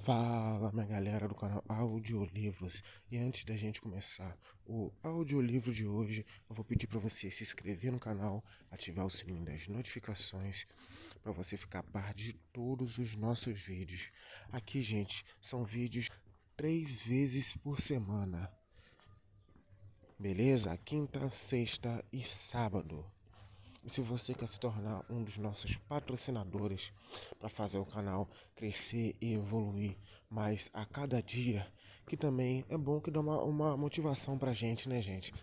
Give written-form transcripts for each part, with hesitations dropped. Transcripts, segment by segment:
Fala, minha galera do canal Audiolivros. E antes da gente começar o audiolivro de hoje, eu vou pedir para você se inscrever no canal, ativar o sininho das notificações, para você ficar a par de todos os nossos vídeos. Aqui, gente, são vídeos 3 vezes por semana. Beleza? Quinta, sexta e sábado. E se você quer se tornar um dos nossos patrocinadores para fazer o canal crescer e evoluir mais a cada dia, que também é bom que dá uma motivação para a gente, né, gente?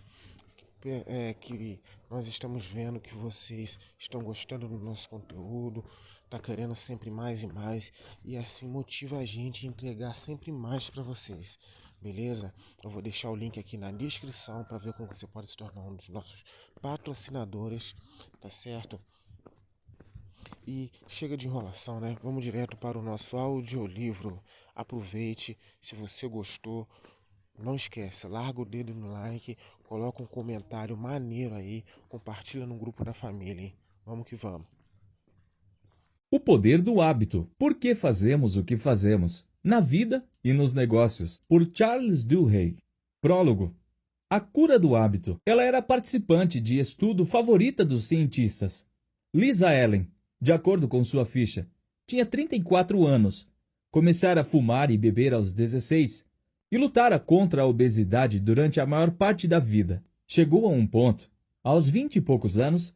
Que nós estamos vendo que vocês estão gostando do nosso conteúdo, tá querendo sempre mais e mais, e assim motiva a gente a entregar sempre mais para vocês. Beleza? Eu vou deixar o link aqui na descrição para ver como você pode se tornar um dos nossos patrocinadores, tá certo? E chega de enrolação, né? Vamos direto para o nosso audiolivro. Aproveite, se você gostou, não esquece, larga o dedo no like, coloca um comentário maneiro aí, compartilha no grupo da família, hein? Vamos que vamos. O poder do hábito. Por que fazemos o que fazemos? Na vida e nos negócios. Por Charles Duhigg. Prólogo. A cura do hábito. Ela era participante de estudo favorita dos cientistas. Lisa Allen, de acordo com sua ficha, tinha 34 anos. Começara a fumar e beber aos 16 e lutara contra a obesidade durante a maior parte da vida. Chegou a um ponto, aos 20 e poucos anos,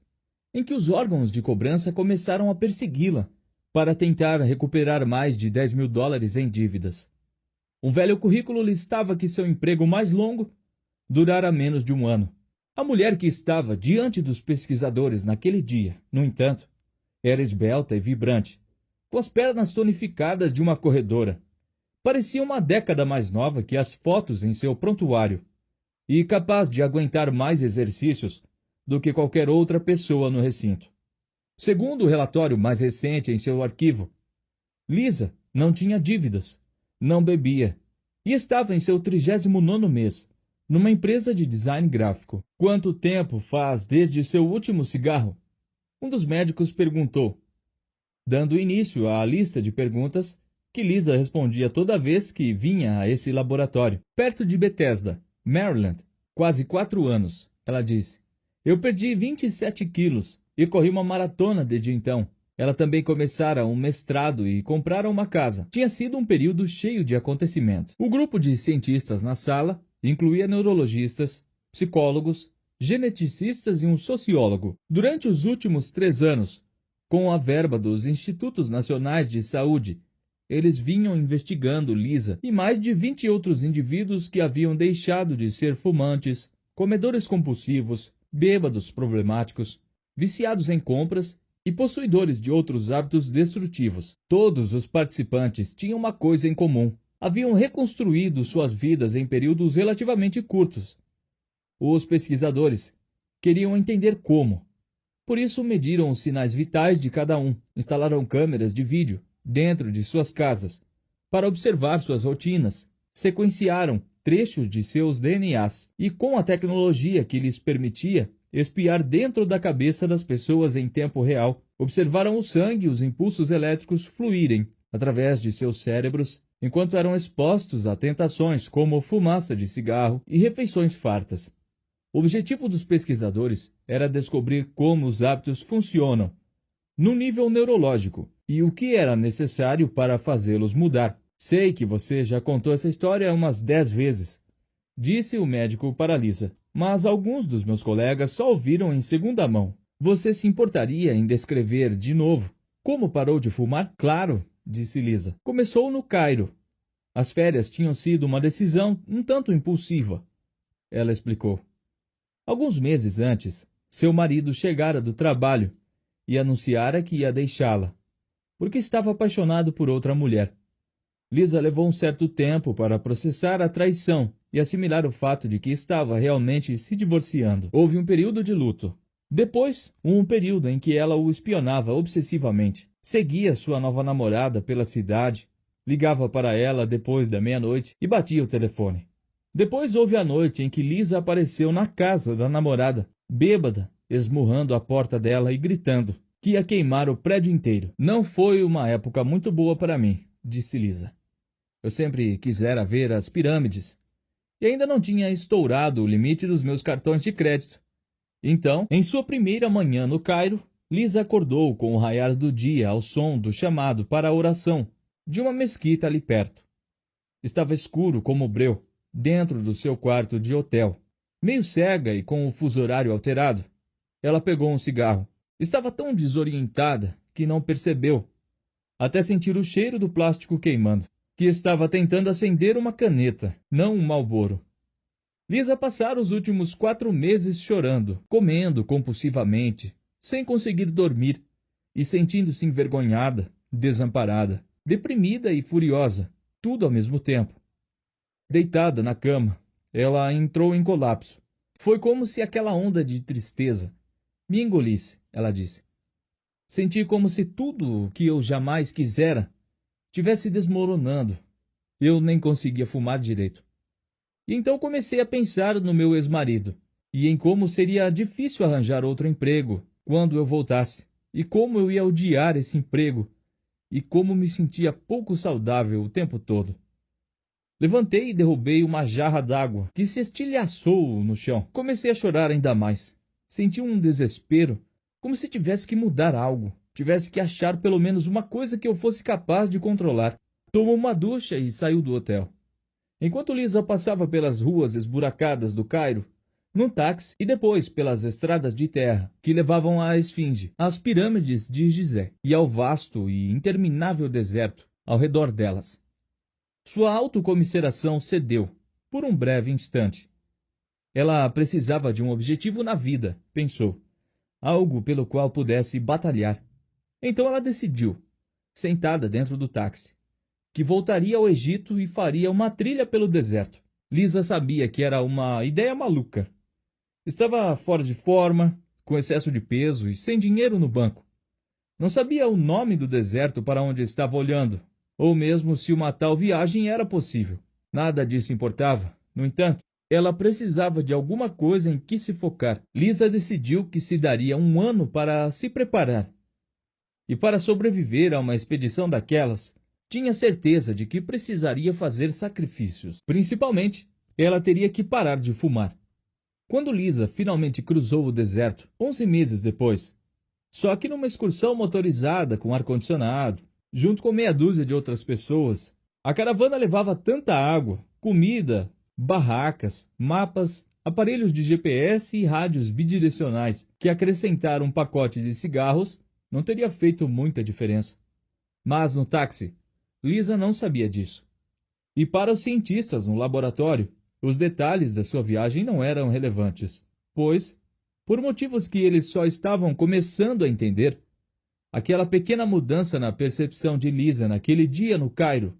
em que os órgãos de cobrança começaram a persegui-la para tentar recuperar mais de $10.000 em dívidas. Um velho currículo listava que seu emprego mais longo durara menos de um ano. A mulher que estava diante dos pesquisadores naquele dia, no entanto, era esbelta e vibrante, com as pernas tonificadas de uma corredora. Parecia uma década mais nova que as fotos em seu prontuário e capaz de aguentar mais exercícios do que qualquer outra pessoa no recinto. Segundo o relatório mais recente em seu arquivo, Lisa não tinha dívidas, não bebia e estava em seu 39º mês, numa empresa de design gráfico. Quanto tempo faz desde seu último cigarro? Um dos médicos perguntou, dando início à lista de perguntas que Lisa respondia toda vez que vinha a esse laboratório. Perto de Bethesda, Maryland, quase 4 anos, ela disse. Eu perdi 27 quilos e corri uma maratona desde então. Ela também começara um mestrado e comprara uma casa. Tinha sido um período cheio de acontecimentos. O grupo de cientistas na sala incluía neurologistas, psicólogos, geneticistas e um sociólogo. Durante os últimos 3 anos, com a verba dos Institutos Nacionais de Saúde, eles vinham investigando Lisa e mais de 20 outros indivíduos que haviam deixado de ser fumantes, comedores compulsivos, bêbados problemáticos, viciados em compras e possuidores de outros hábitos destrutivos. Todos os participantes tinham uma coisa em comum. Haviam reconstruído suas vidas em períodos relativamente curtos. Os pesquisadores queriam entender como. Por isso mediram os sinais vitais de cada um, instalaram câmeras de vídeo dentro de suas casas para observar suas rotinas, sequenciaram trechos de seus DNAs e, com a tecnologia que lhes permitia espiar dentro da cabeça das pessoas em tempo real, observaram o sangue e os impulsos elétricos fluírem através de seus cérebros enquanto eram expostos a tentações como fumaça de cigarro e refeições fartas. O objetivo dos pesquisadores era descobrir como os hábitos funcionam no nível neurológico e o que era necessário para fazê-los mudar. Sei que você já contou essa história umas 10 vezes, disse o médico para Lisa, mas alguns dos meus colegas só ouviram em segunda mão. Você se importaria em descrever de novo como parou de fumar? Claro, disse Lisa. Começou no Cairo. As férias tinham sido uma decisão um tanto impulsiva. Ela explicou. Alguns meses antes, seu marido chegara do trabalho e anunciara que ia deixá-la, porque estava apaixonado por outra mulher. Lisa levou um certo tempo para processar a traição e assimilar o fato de que estava realmente se divorciando. Houve um período de luto. Depois, um período em que ela o espionava obsessivamente. Seguia sua nova namorada pela cidade, ligava para ela depois da meia-noite e batia o telefone. Depois houve a noite em que Lisa apareceu na casa da namorada, bêbada, esmurrando a porta dela e gritando que ia queimar o prédio inteiro. Não foi uma época muito boa para mim, disse Lisa. Eu sempre quisera ver as pirâmides e ainda não tinha estourado o limite dos meus cartões de crédito. Então, em sua primeira manhã no Cairo, Lisa acordou com o raiar do dia ao som do chamado para a oração de uma mesquita ali perto. Estava escuro como breu, dentro do seu quarto de hotel. Meio cega e com o fuso horário alterado, ela pegou um cigarro. Estava tão desorientada que não percebeu, até sentir o cheiro do plástico queimando, que estava tentando acender uma caneta, não um Marlboro. Lisa passara os últimos 4 meses chorando, comendo compulsivamente, sem conseguir dormir, e sentindo-se envergonhada, desamparada, deprimida e furiosa, tudo ao mesmo tempo. Deitada na cama, ela entrou em colapso. Foi como se aquela onda de tristeza me engolisse, ela disse. Senti como se tudo o que eu jamais quisera tivesse desmoronando. Eu nem conseguia fumar direito. E então comecei a pensar no meu ex-marido, e em como seria difícil arranjar outro emprego quando eu voltasse, e como eu ia odiar esse emprego, e como me sentia pouco saudável o tempo todo. Levantei e derrubei uma jarra d'água que se estilhaçou no chão. Comecei a chorar ainda mais. Senti um desespero, como se tivesse que mudar algo, tivesse que achar pelo menos uma coisa que eu fosse capaz de controlar. Tomou uma ducha e saiu do hotel. Enquanto Lisa passava pelas ruas esburacadas do Cairo, num táxi e depois pelas estradas de terra que levavam à Esfinge, às pirâmides de Gizé e ao vasto e interminável deserto ao redor delas. Sua autocomiseração cedeu, por um breve instante. Ela precisava de um objetivo na vida, pensou, algo pelo qual pudesse batalhar. Então ela decidiu, sentada dentro do táxi, que voltaria ao Egito e faria uma trilha pelo deserto. Lisa sabia que era uma ideia maluca. Estava fora de forma, com excesso de peso e sem dinheiro no banco. Não sabia o nome do deserto para onde estava olhando, ou mesmo se uma tal viagem era possível. Nada disso importava. No entanto, ela precisava de alguma coisa em que se focar. Lisa decidiu que se daria 1 ano para se preparar. E para sobreviver a uma expedição daquelas, tinha certeza de que precisaria fazer sacrifícios. Principalmente, ela teria que parar de fumar. Quando Lisa finalmente cruzou o deserto, 11 meses depois, só que numa excursão motorizada com ar-condicionado, junto com meia dúzia de outras pessoas, a caravana levava tanta água, comida, barracas, mapas, aparelhos de GPS e rádios bidirecionais que acrescentar um pacote de cigarros não teria feito muita diferença. Mas no táxi, Lisa não sabia disso. E para os cientistas no laboratório, os detalhes da sua viagem não eram relevantes, pois, por motivos que eles só estavam começando a entender, aquela pequena mudança na percepção de Lisa naquele dia no Cairo,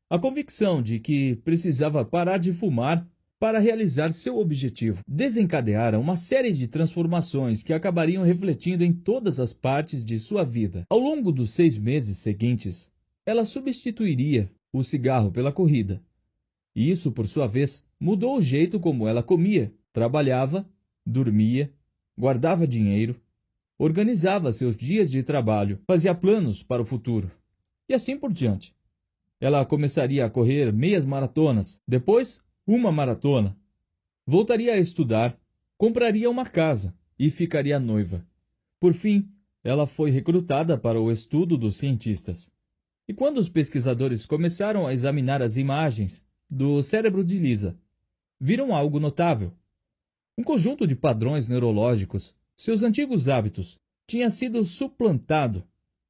a convicção de que precisava parar de fumar para realizar seu objetivo, desencadeara uma série de transformações que acabariam refletindo em todas as partes de sua vida. Ao longo dos 6 meses seguintes, ela substituiria o cigarro pela corrida. E isso, por sua vez, mudou o jeito como ela comia, trabalhava, dormia, guardava dinheiro, organizava seus dias de trabalho, fazia planos para o futuro, e assim por diante. Ela começaria a correr meias maratonas, depois uma maratona. Voltaria a estudar, compraria uma casa e ficaria noiva. Por fim, ela foi recrutada para o estudo dos cientistas. E quando os pesquisadores começaram a examinar as imagens do cérebro de Lisa, viram algo notável. Um conjunto de padrões neurológicos, seus antigos hábitos, tinha sido suplantado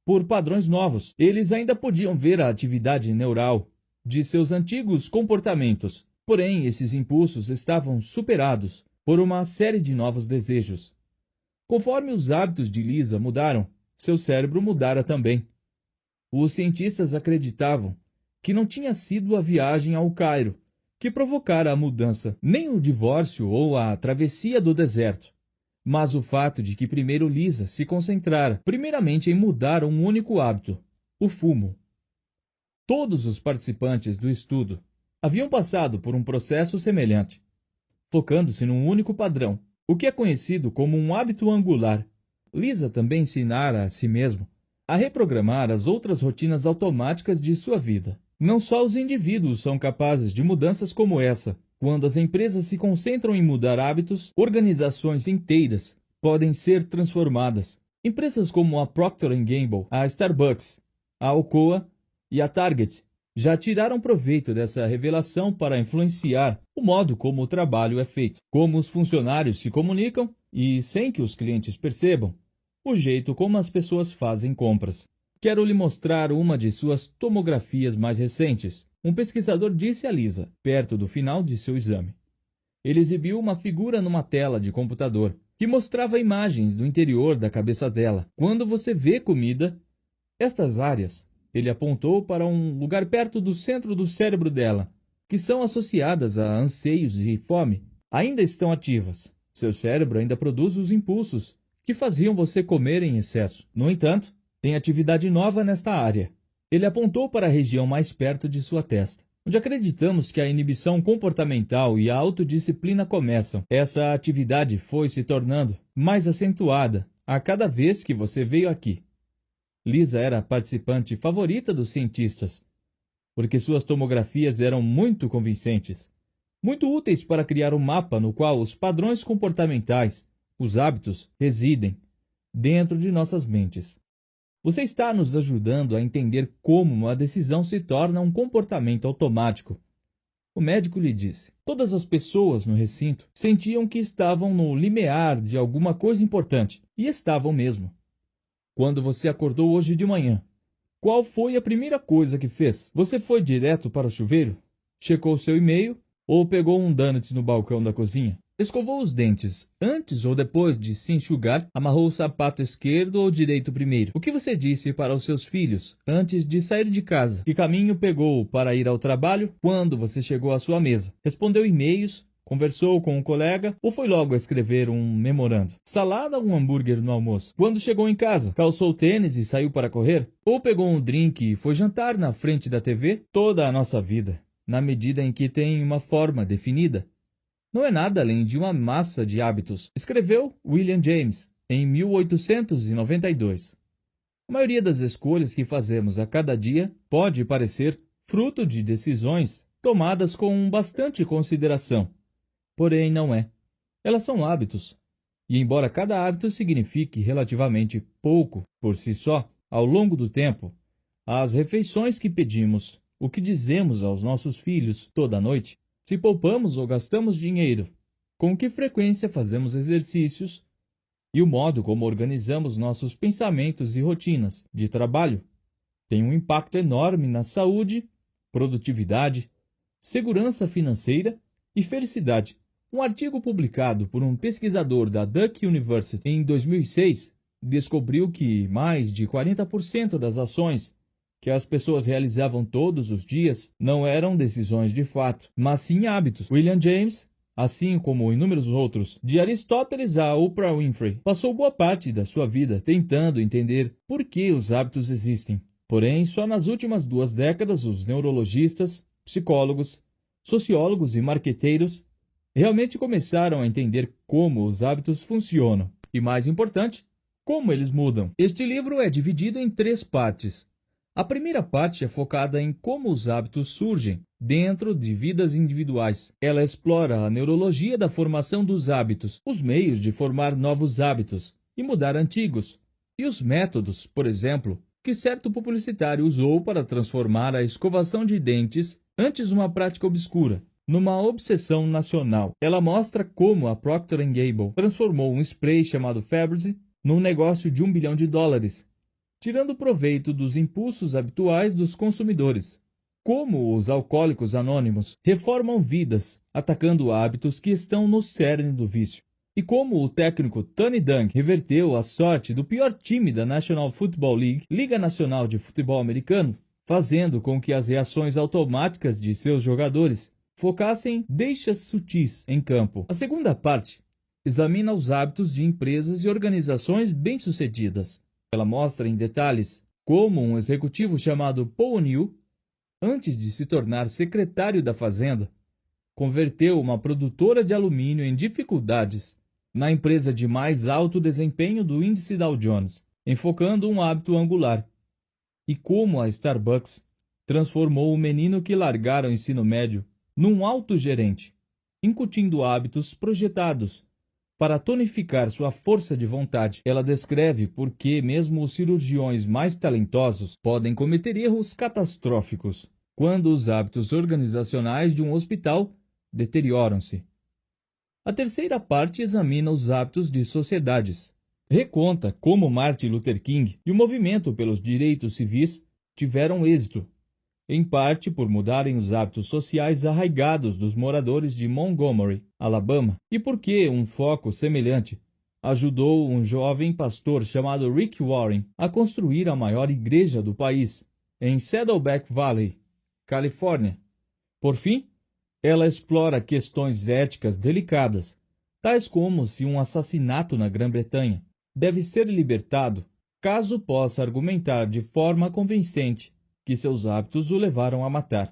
por padrões novos. Eles ainda podiam ver a atividade neural de seus antigos comportamentos, porém esses impulsos estavam superados por uma série de novos desejos. Conforme os hábitos de Lisa mudaram, seu cérebro mudara também. Os cientistas acreditavam que não tinha sido a viagem ao Cairo que provocara a mudança, nem o divórcio ou a travessia do deserto, mas o fato de que primeiro Lisa se concentrara primeiramente em mudar um único hábito, o fumo. Todos os participantes do estudo haviam passado por um processo semelhante, focando-se num único padrão, o que é conhecido como um hábito angular. Lisa também ensinara a si mesma a reprogramar as outras rotinas automáticas de sua vida. Não só os indivíduos são capazes de mudanças como essa. Quando as empresas se concentram em mudar hábitos, organizações inteiras podem ser transformadas. Empresas como a Procter Gamble, a Starbucks, a Alcoa e a Target já tiraram proveito dessa revelação para influenciar o modo como o trabalho é feito, como os funcionários se comunicam e, sem que os clientes percebam, o jeito como as pessoas fazem compras. Quero lhe mostrar uma de suas tomografias mais recentes. Um pesquisador disse a Lisa, perto do final de seu exame. Ele exibiu uma figura numa tela de computador, que mostrava imagens do interior da cabeça dela. Quando você vê comida, estas áreas, ele apontou para um lugar perto do centro do cérebro dela, que são associadas a anseios e fome, ainda estão ativas. Seu cérebro ainda produz os impulsos que faziam você comer em excesso. No entanto, tem atividade nova nesta área. Ele apontou para a região mais perto de sua testa, onde acreditamos que a inibição comportamental e a autodisciplina começam. Essa atividade foi se tornando mais acentuada a cada vez que você veio aqui. Lisa era a participante favorita dos cientistas, porque suas tomografias eram muito convincentes, muito úteis para criar um mapa no qual os padrões comportamentais, os hábitos, residem dentro de nossas mentes. Você está nos ajudando a entender como uma decisão se torna um comportamento automático. O médico lhe disse. Todas as pessoas no recinto sentiam que estavam no limiar de alguma coisa importante, e estavam mesmo. Quando você acordou hoje de manhã, qual foi a primeira coisa que fez? Você foi direto para o chuveiro? Checou seu e-mail? Ou pegou um donut no balcão da cozinha? Escovou os dentes antes ou depois de se enxugar? Amarrou o sapato esquerdo ou direito primeiro? O que você disse para os seus filhos antes de sair de casa? Que caminho pegou para ir ao trabalho quando você chegou à sua mesa? Respondeu e-mails? Conversou com um colega ou foi logo a escrever um memorando? Salada ou um hambúrguer no almoço? Quando chegou em casa, calçou tênis e saiu para correr? Ou pegou um drink e foi jantar na frente da TV? Toda a nossa vida, na medida em que tem uma forma definida, não é nada além de uma massa de hábitos, escreveu William James em 1892. A maioria das escolhas que fazemos a cada dia pode parecer fruto de decisões tomadas com bastante consideração. Porém, não é. Elas são hábitos. E embora cada hábito signifique relativamente pouco por si só, ao longo do tempo, as refeições que pedimos, o que dizemos aos nossos filhos toda noite, se poupamos ou gastamos dinheiro, com que frequência fazemos exercícios e o modo como organizamos nossos pensamentos e rotinas de trabalho tem um impacto enorme na saúde, produtividade, segurança financeira e felicidade. Um artigo publicado por um pesquisador da Duke University em 2006 descobriu que mais de 40% das ações que as pessoas realizavam todos os dias não eram decisões de fato, mas sim hábitos. William James, assim como inúmeros outros, de Aristóteles a Oprah Winfrey, passou boa parte da sua vida tentando entender por que os hábitos existem. Porém, só nas últimas 2 décadas os neurologistas, psicólogos, sociólogos e marqueteiros realmente começaram a entender como os hábitos funcionam e, mais importante, como eles mudam. Este livro é dividido em 3 partes. A primeira parte é focada em como os hábitos surgem dentro de vidas individuais. Ela explora a neurologia da formação dos hábitos, os meios de formar novos hábitos e mudar antigos, e os métodos, por exemplo, que certo publicitário usou para transformar a escovação de dentes, antes uma prática obscura, numa obsessão nacional. Ela mostra como a Procter Gamble transformou um spray chamado Febreze num negócio de $1 bilhão, tirando proveito dos impulsos habituais dos consumidores. Como os alcoólicos anônimos reformam vidas, atacando hábitos que estão no cerne do vício. E como o técnico Tony Dungy reverteu a sorte do pior time da National Football League, Liga Nacional de Futebol Americano, fazendo com que as reações automáticas de seus jogadores focassem deixas sutis em campo. A segunda parte examina os hábitos de empresas e organizações bem-sucedidas. Ela mostra em detalhes como um executivo chamado Paul O'Neill, antes de se tornar secretário da Fazenda, converteu uma produtora de alumínio em dificuldades na empresa de mais alto desempenho do índice Dow Jones, enfocando um hábito angular, e como a Starbucks transformou o menino que largara o ensino médio num autogerente, incutindo hábitos projetados para tonificar sua força de vontade. Ela descreve por que mesmo os cirurgiões mais talentosos podem cometer erros catastróficos quando os hábitos organizacionais de um hospital deterioram-se. A terceira parte examina os hábitos de sociedades. Reconta como Martin Luther King e o movimento pelos direitos civis tiveram êxito, em parte por mudarem os hábitos sociais arraigados dos moradores de Montgomery, Alabama, e porque um foco semelhante ajudou um jovem pastor chamado Rick Warren a construir a maior igreja do país, em Saddleback Valley, Califórnia. Por fim, ela explora questões éticas delicadas, tais como se um assassinato na Grã-Bretanha deve ser libertado caso possa argumentar de forma convincente que seus hábitos o levaram a matar.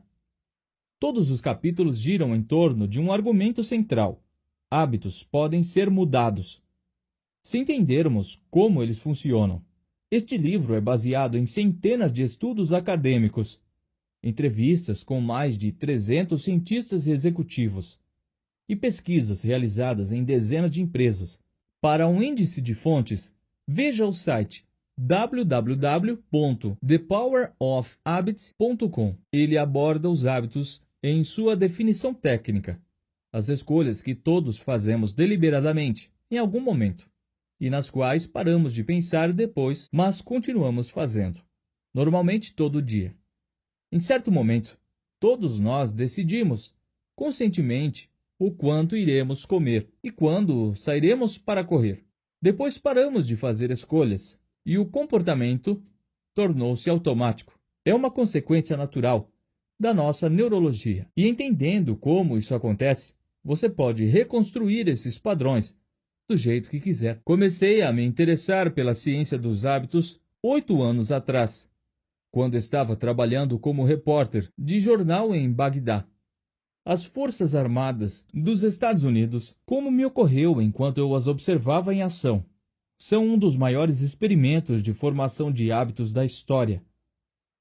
Todos os capítulos giram em torno de um argumento central: hábitos podem ser mudados. Se entendermos como eles funcionam, este livro é baseado em centenas de estudos acadêmicos, entrevistas com mais de 300 cientistas executivos e pesquisas realizadas em dezenas de empresas. Para um índice de fontes, veja o site www.thepowerofhabits.com. Ele aborda os hábitos em sua definição técnica, as escolhas que todos fazemos deliberadamente em algum momento, e nas quais paramos de pensar depois, mas continuamos fazendo, normalmente todo dia. Em certo momento, todos nós decidimos, conscientemente, o quanto iremos comer e quando sairemos para correr. Depois paramos de fazer escolhas, e o comportamento tornou-se automático. É uma consequência natural da nossa neurologia. E entendendo como isso acontece, você pode reconstruir esses padrões do jeito que quiser. Comecei a me interessar pela ciência dos hábitos 8 anos atrás, quando estava trabalhando como repórter de jornal em Bagdá. As Forças Armadas dos Estados Unidos, como me ocorreu enquanto eu as observava em ação, são um dos maiores experimentos de formação de hábitos da história.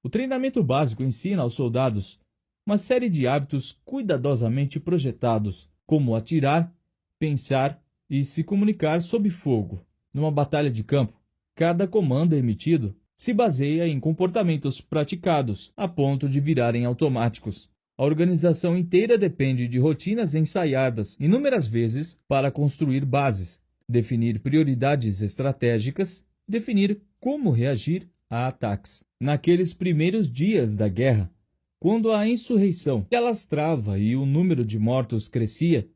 O treinamento básico ensina aos soldados uma série de hábitos cuidadosamente projetados, como atirar, pensar e se comunicar sob fogo. Numa batalha de campo, cada comando emitido se baseia em comportamentos praticados a ponto de virarem automáticos. A organização inteira depende de rotinas ensaiadas inúmeras vezes para construir bases, definir prioridades estratégicas, definir como reagir a ataques. Naqueles primeiros dias da guerra, quando a insurreição se alastrava e o número de mortos crescia,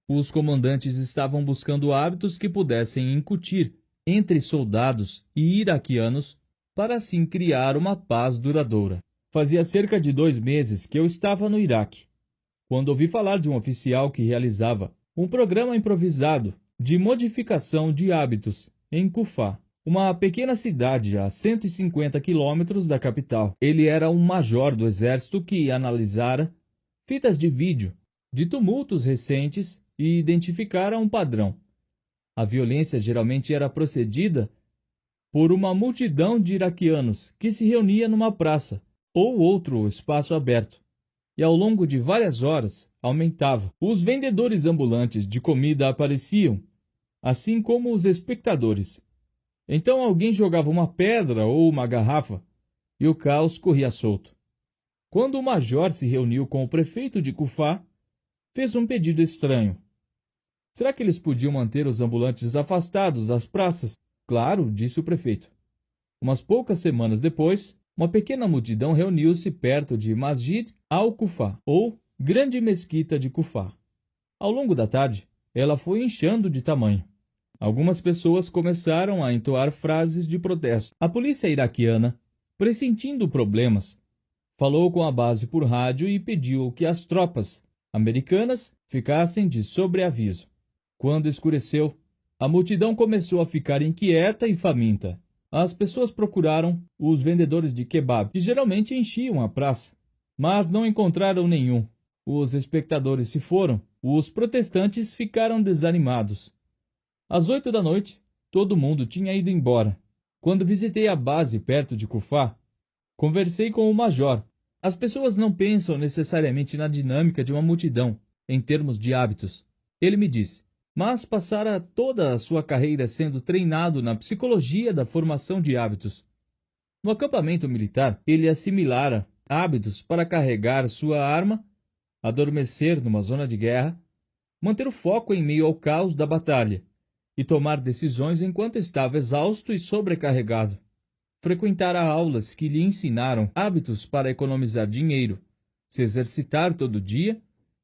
os comandantes estavam buscando hábitos que pudessem incutir entre soldados e iraquianos para assim criar uma paz duradoura. Fazia cerca de 2 meses que eu estava no Iraque, quando ouvi falar de um oficial que realizava um programa improvisado de modificação de hábitos em Kufá, uma pequena cidade a 150 quilômetros da capital. Ele era um major do exército que analisara fitas de vídeo de tumultos recentes e identificara um padrão. A violência geralmente era procedida por uma multidão de iraquianos que se reunia numa praça ou outro espaço aberto, e ao longo de várias horas aumentava. Os vendedores ambulantes de comida apareciam, assim como os espectadores. Então alguém jogava uma pedra ou uma garrafa, e o caos corria solto. Quando o major se reuniu com o prefeito de Kufá, fez um pedido estranho. Será que eles podiam manter os ambulantes afastados das praças? Claro, disse o prefeito. Umas poucas semanas depois, uma pequena multidão reuniu-se perto de Masjid al-Kufá, ou Grande Mesquita de Kufá. Ao longo da tarde, ela foi inchando de tamanho. Algumas pessoas começaram a entoar frases de protesto. A polícia iraquiana, pressentindo problemas, falou com a base por rádio e pediu que as tropas americanas ficassem de sobreaviso. Quando escureceu, a multidão começou a ficar inquieta e faminta. As pessoas procuraram os vendedores de kebab, que geralmente enchiam a praça, mas não encontraram nenhum. Os espectadores se foram, os protestantes ficaram desanimados. Às 8 da noite, todo mundo tinha ido embora. Quando visitei a base perto de Kufá, conversei com o major As pessoas não pensam necessariamente na dinâmica de uma multidão, em termos de hábitos. Ele me disse, mas passara toda a sua carreira sendo treinado na psicologia da formação de hábitos. No acampamento militar, ele assimilara hábitos para carregar sua arma, adormecer numa zona de guerra, manter o foco em meio ao caos da batalha e tomar decisões enquanto estava exausto e sobrecarregado. Frequentara aulas que lhe ensinaram hábitos para economizar dinheiro, se exercitar todo dia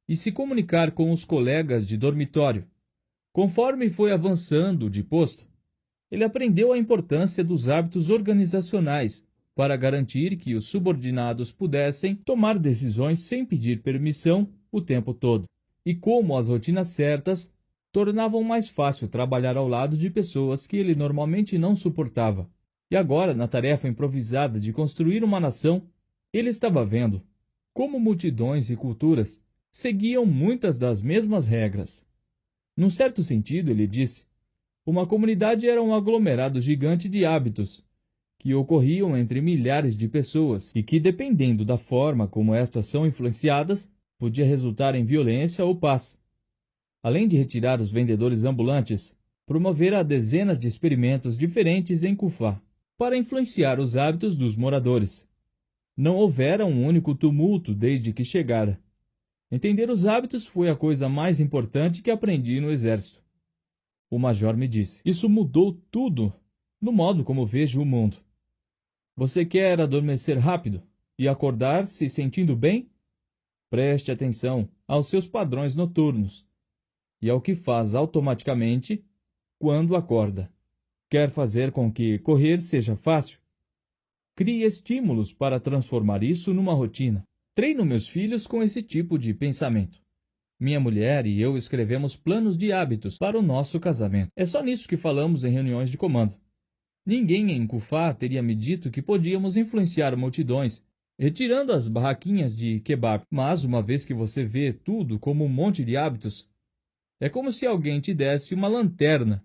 e se comunicar com os colegas de dormitório. Conforme foi avançando de posto, ele aprendeu a importância dos hábitos organizacionais para garantir que os subordinados pudessem tomar decisões sem pedir permissão o tempo todo, e como as rotinas certas tornavam mais fácil trabalhar ao lado de pessoas que ele normalmente não suportava. E agora, na tarefa improvisada de construir uma nação, ele estava vendo como multidões e culturas seguiam muitas das mesmas regras. Num certo sentido, ele disse, uma comunidade era um aglomerado gigante de hábitos que ocorriam entre milhares de pessoas e que, dependendo da forma como estas são influenciadas, podia resultar em violência ou paz. Além de retirar os vendedores ambulantes, promovera dezenas de experimentos diferentes em Kufá para influenciar os hábitos dos moradores. Não houvera um único tumulto desde que chegara. Entender os hábitos foi a coisa mais importante que aprendi no exército. O major me disse, isso mudou tudo no modo como vejo o mundo. Você quer adormecer rápido e acordar se sentindo bem? Preste atenção aos seus padrões noturnos e ao que faz automaticamente quando acorda. Quer fazer com que correr seja fácil? Crie estímulos para transformar isso numa rotina. Treino meus filhos com esse tipo de pensamento. Minha mulher e eu escrevemos planos de hábitos para o nosso casamento. É só nisso que falamos em reuniões de comando. Ninguém em Kufá teria me dito que podíamos influenciar multidões, retirando as barraquinhas de kebab. Mas uma vez que você vê tudo como um monte de hábitos, é como se alguém te desse uma lanterna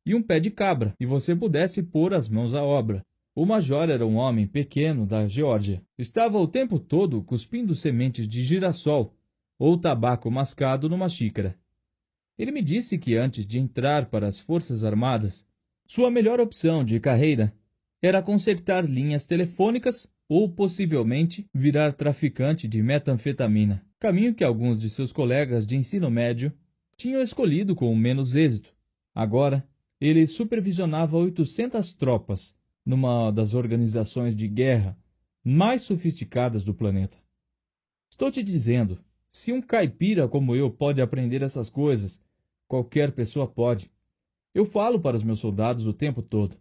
e um pé de cabra, e você pudesse pôr as mãos à obra. O major era um homem pequeno da Geórgia. Estava o tempo todo cuspindo sementes de girassol ou tabaco mascado numa xícara. Ele me disse que antes de entrar para as Forças Armadas, sua melhor opção de carreira era consertar linhas telefônicas ou possivelmente virar traficante de metanfetamina, caminho que alguns de seus colegas de ensino médio tinham escolhido com menos êxito. Agora, ele supervisionava 800 tropas numa das organizações de guerra mais sofisticadas do planeta. Estou te dizendo, se um caipira como eu pode aprender essas coisas, qualquer pessoa pode. Eu falo para os meus soldados o tempo todo.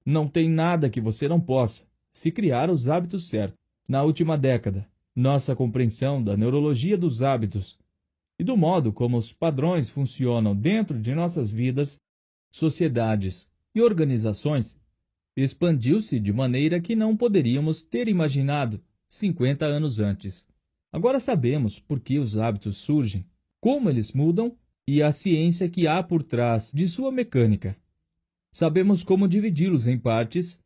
Não tem nada que você não possa, se criar os hábitos certos. Na última década, nossa compreensão da neurologia dos hábitos e do modo como os padrões funcionam dentro de nossas vidas, sociedades e organizações expandiu-se de maneira que não poderíamos ter imaginado 50 anos antes. Agora sabemos por que os hábitos surgem, como eles mudam e a ciência que há por trás de sua mecânica. Sabemos como dividi-los em partes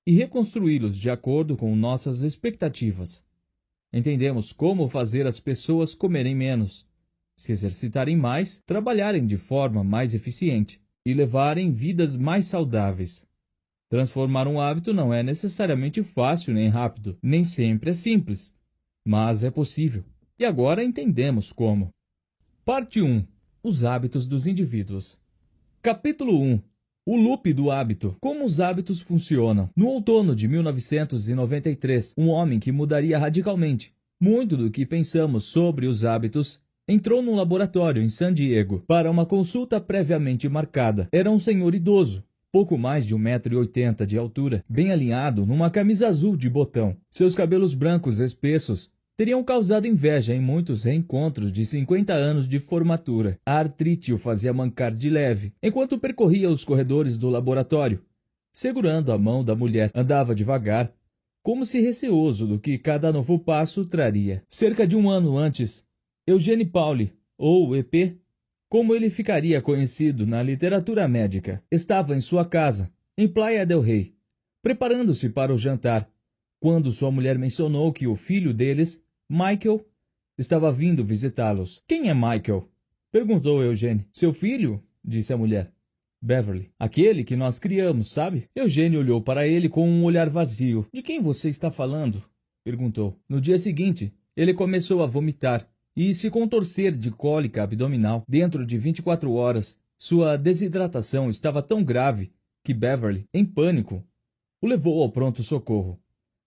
e reconstruí-los de acordo com nossas expectativas. Entendemos como fazer as pessoas comerem menos, se exercitarem mais, trabalharem de forma mais eficiente e levarem vidas mais saudáveis. Transformar um hábito não é necessariamente fácil nem rápido, nem sempre é simples, mas é possível. E agora entendemos como. Parte 1. Os hábitos dos indivíduos. Capítulo 1. O loop do hábito. Como os hábitos funcionam. No outono de 1993, um homem que mudaria radicalmente muito do que pensamos sobre os hábitos entrou num laboratório em San Diego para uma consulta previamente marcada. Era um senhor idoso, pouco mais de 1,80 m de altura, bem alinhado numa camisa azul de botão. Seus cabelos brancos espessos teriam causado inveja em muitos reencontros de 50 anos de formatura. A artrite o fazia mancar de leve, enquanto percorria os corredores do laboratório. Segurando a mão da mulher, andava devagar, como se receoso do que cada novo passo traria. Cerca de um ano antes, Eugene Pauli, ou EP, como ele ficaria conhecido na literatura médica, estava em sua casa, em Playa del Rey, preparando-se para o jantar, quando sua mulher mencionou que o filho deles, Michael, estava vindo visitá-los. Quem é Michael? Perguntou Eugênio. Seu filho? Disse a mulher. Beverly. Aquele que nós criamos, sabe? Eugênio olhou para ele com um olhar vazio. De quem você está falando? Perguntou. No dia seguinte, ele começou a vomitar e se contorcer de cólica abdominal. Dentro de 24 horas, sua desidratação estava tão grave que Beverly, em pânico, o levou ao pronto-socorro.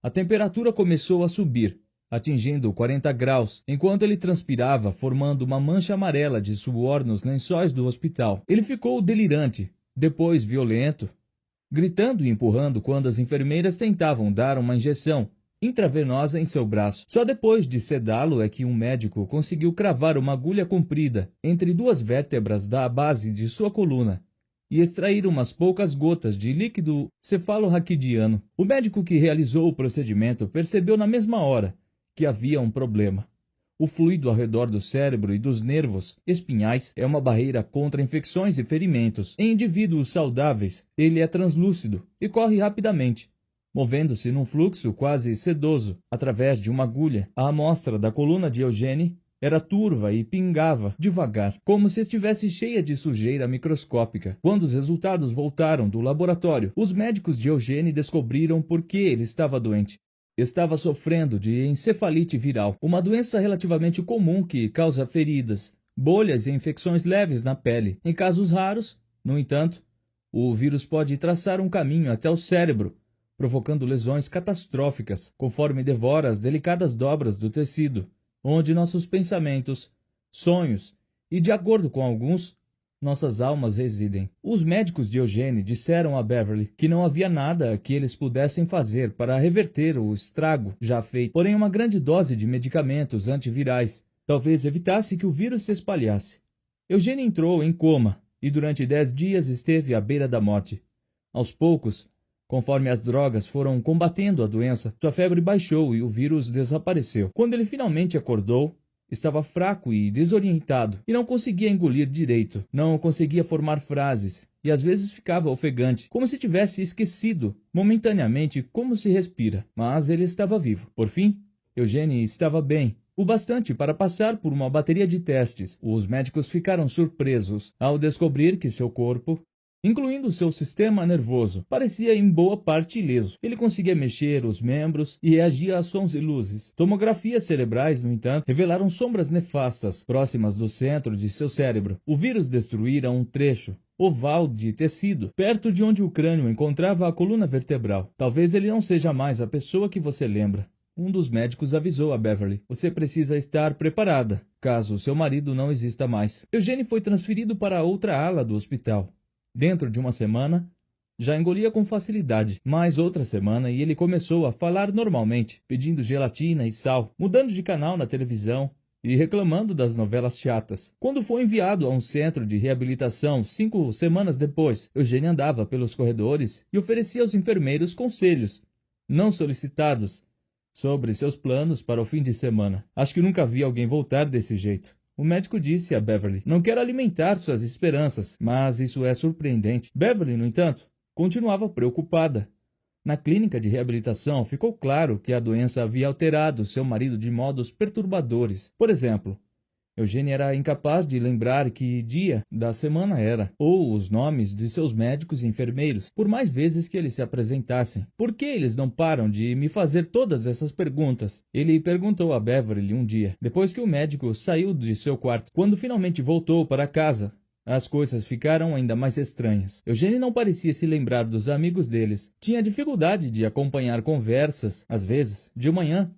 A temperatura começou a subir, atingindo 40 graus, enquanto ele transpirava, formando uma mancha amarela de suor nos lençóis do hospital. Ele ficou delirante, depois violento, gritando e empurrando quando as enfermeiras tentavam dar uma injeção intravenosa em seu braço. Só depois de sedá-lo é que um médico conseguiu cravar uma agulha comprida entre duas vértebras da base de sua coluna e extrair umas poucas gotas de líquido cefalorraquidiano. O médico que realizou o procedimento percebeu na mesma hora que havia um problema. O fluido ao redor do cérebro e dos nervos espinhais é uma barreira contra infecções e ferimentos. Em indivíduos saudáveis, ele é translúcido e corre rapidamente, movendo-se num fluxo quase sedoso através de uma agulha. A amostra da coluna de Eugênio era turva e pingava devagar, como se estivesse cheia de sujeira microscópica. Quando os resultados voltaram do laboratório, os médicos de Eugênio descobriram por que ele estava doente. Estava sofrendo de encefalite viral, uma doença relativamente comum que causa feridas, bolhas e infecções leves na pele. Em casos raros, no entanto, o vírus pode traçar um caminho até o cérebro, provocando lesões catastróficas, conforme devora as delicadas dobras do tecido, onde nossos pensamentos, sonhos e, de acordo com alguns, nossas almas residem. Os médicos de Eugênio disseram a Beverly que não havia nada que eles pudessem fazer para reverter o estrago já feito, porém uma grande dose de medicamentos antivirais talvez evitasse que o vírus se espalhasse. Eugênio entrou em coma e durante 10 dias esteve à beira da morte. Aos poucos, conforme as drogas foram combatendo a doença, sua febre baixou e o vírus desapareceu. Quando ele finalmente acordou, estava fraco e desorientado e não conseguia engolir direito. Não conseguia formar frases e às vezes ficava ofegante, como se tivesse esquecido momentaneamente como se respira. Mas ele estava vivo. Por fim, Eugênio estava bem, o bastante para passar por uma bateria de testes. Os médicos ficaram surpresos ao descobrir que seu corpo, incluindo seu sistema nervoso, parecia em boa parte ileso. Ele conseguia mexer os membros e reagia a sons e luzes. Tomografias cerebrais, no entanto, revelaram sombras nefastas próximas do centro de seu cérebro. O vírus destruíra um trecho oval de tecido, perto de onde o crânio encontrava a coluna vertebral. Talvez ele não seja mais a pessoa que você lembra. Um dos médicos avisou a Beverly. Você precisa estar preparada, caso seu marido não exista mais. Eugênio foi transferido para outra ala do hospital. Dentro de uma semana, já engolia com facilidade. Mais outra semana e ele começou a falar normalmente, pedindo gelatina e sal, mudando de canal na televisão e reclamando das novelas chatas. Quando foi enviado a um centro de reabilitação 5 semanas depois, Eugênio andava pelos corredores e oferecia aos enfermeiros conselhos, não solicitados, sobre seus planos para o fim de semana. Acho que nunca vi alguém voltar desse jeito. O médico disse a Beverly, não quero alimentar suas esperanças, mas isso é surpreendente. Beverly, no entanto, continuava preocupada. Na clínica de reabilitação, ficou claro que a doença havia alterado seu marido de modos perturbadores. Por exemplo, Eugênio era incapaz de lembrar que dia da semana era, ou os nomes de seus médicos e enfermeiros, por mais vezes que eles se apresentassem. Por que eles não param de me fazer todas essas perguntas? Ele perguntou a Beverly um dia, depois que o médico saiu de seu quarto. Quando finalmente voltou para casa, as coisas ficaram ainda mais estranhas. Eugênio não parecia se lembrar dos amigos deles. Tinha dificuldade de acompanhar conversas. Às vezes, de manhã,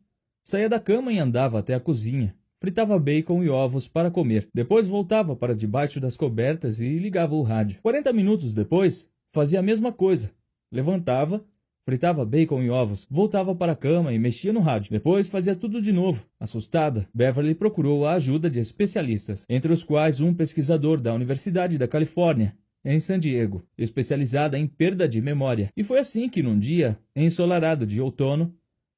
saía da cama e andava até a cozinha. Fritava bacon e ovos para comer. Depois voltava para debaixo das cobertas e ligava o rádio. 40 minutos depois, fazia a mesma coisa. Levantava, fritava bacon e ovos, voltava para a cama e mexia no rádio. Depois fazia tudo de novo. Assustada, Beverly procurou a ajuda de especialistas, entre os quais um pesquisador da Universidade da Califórnia, em San Diego, especializada em perda de memória. E foi assim que, num dia ensolarado de outono,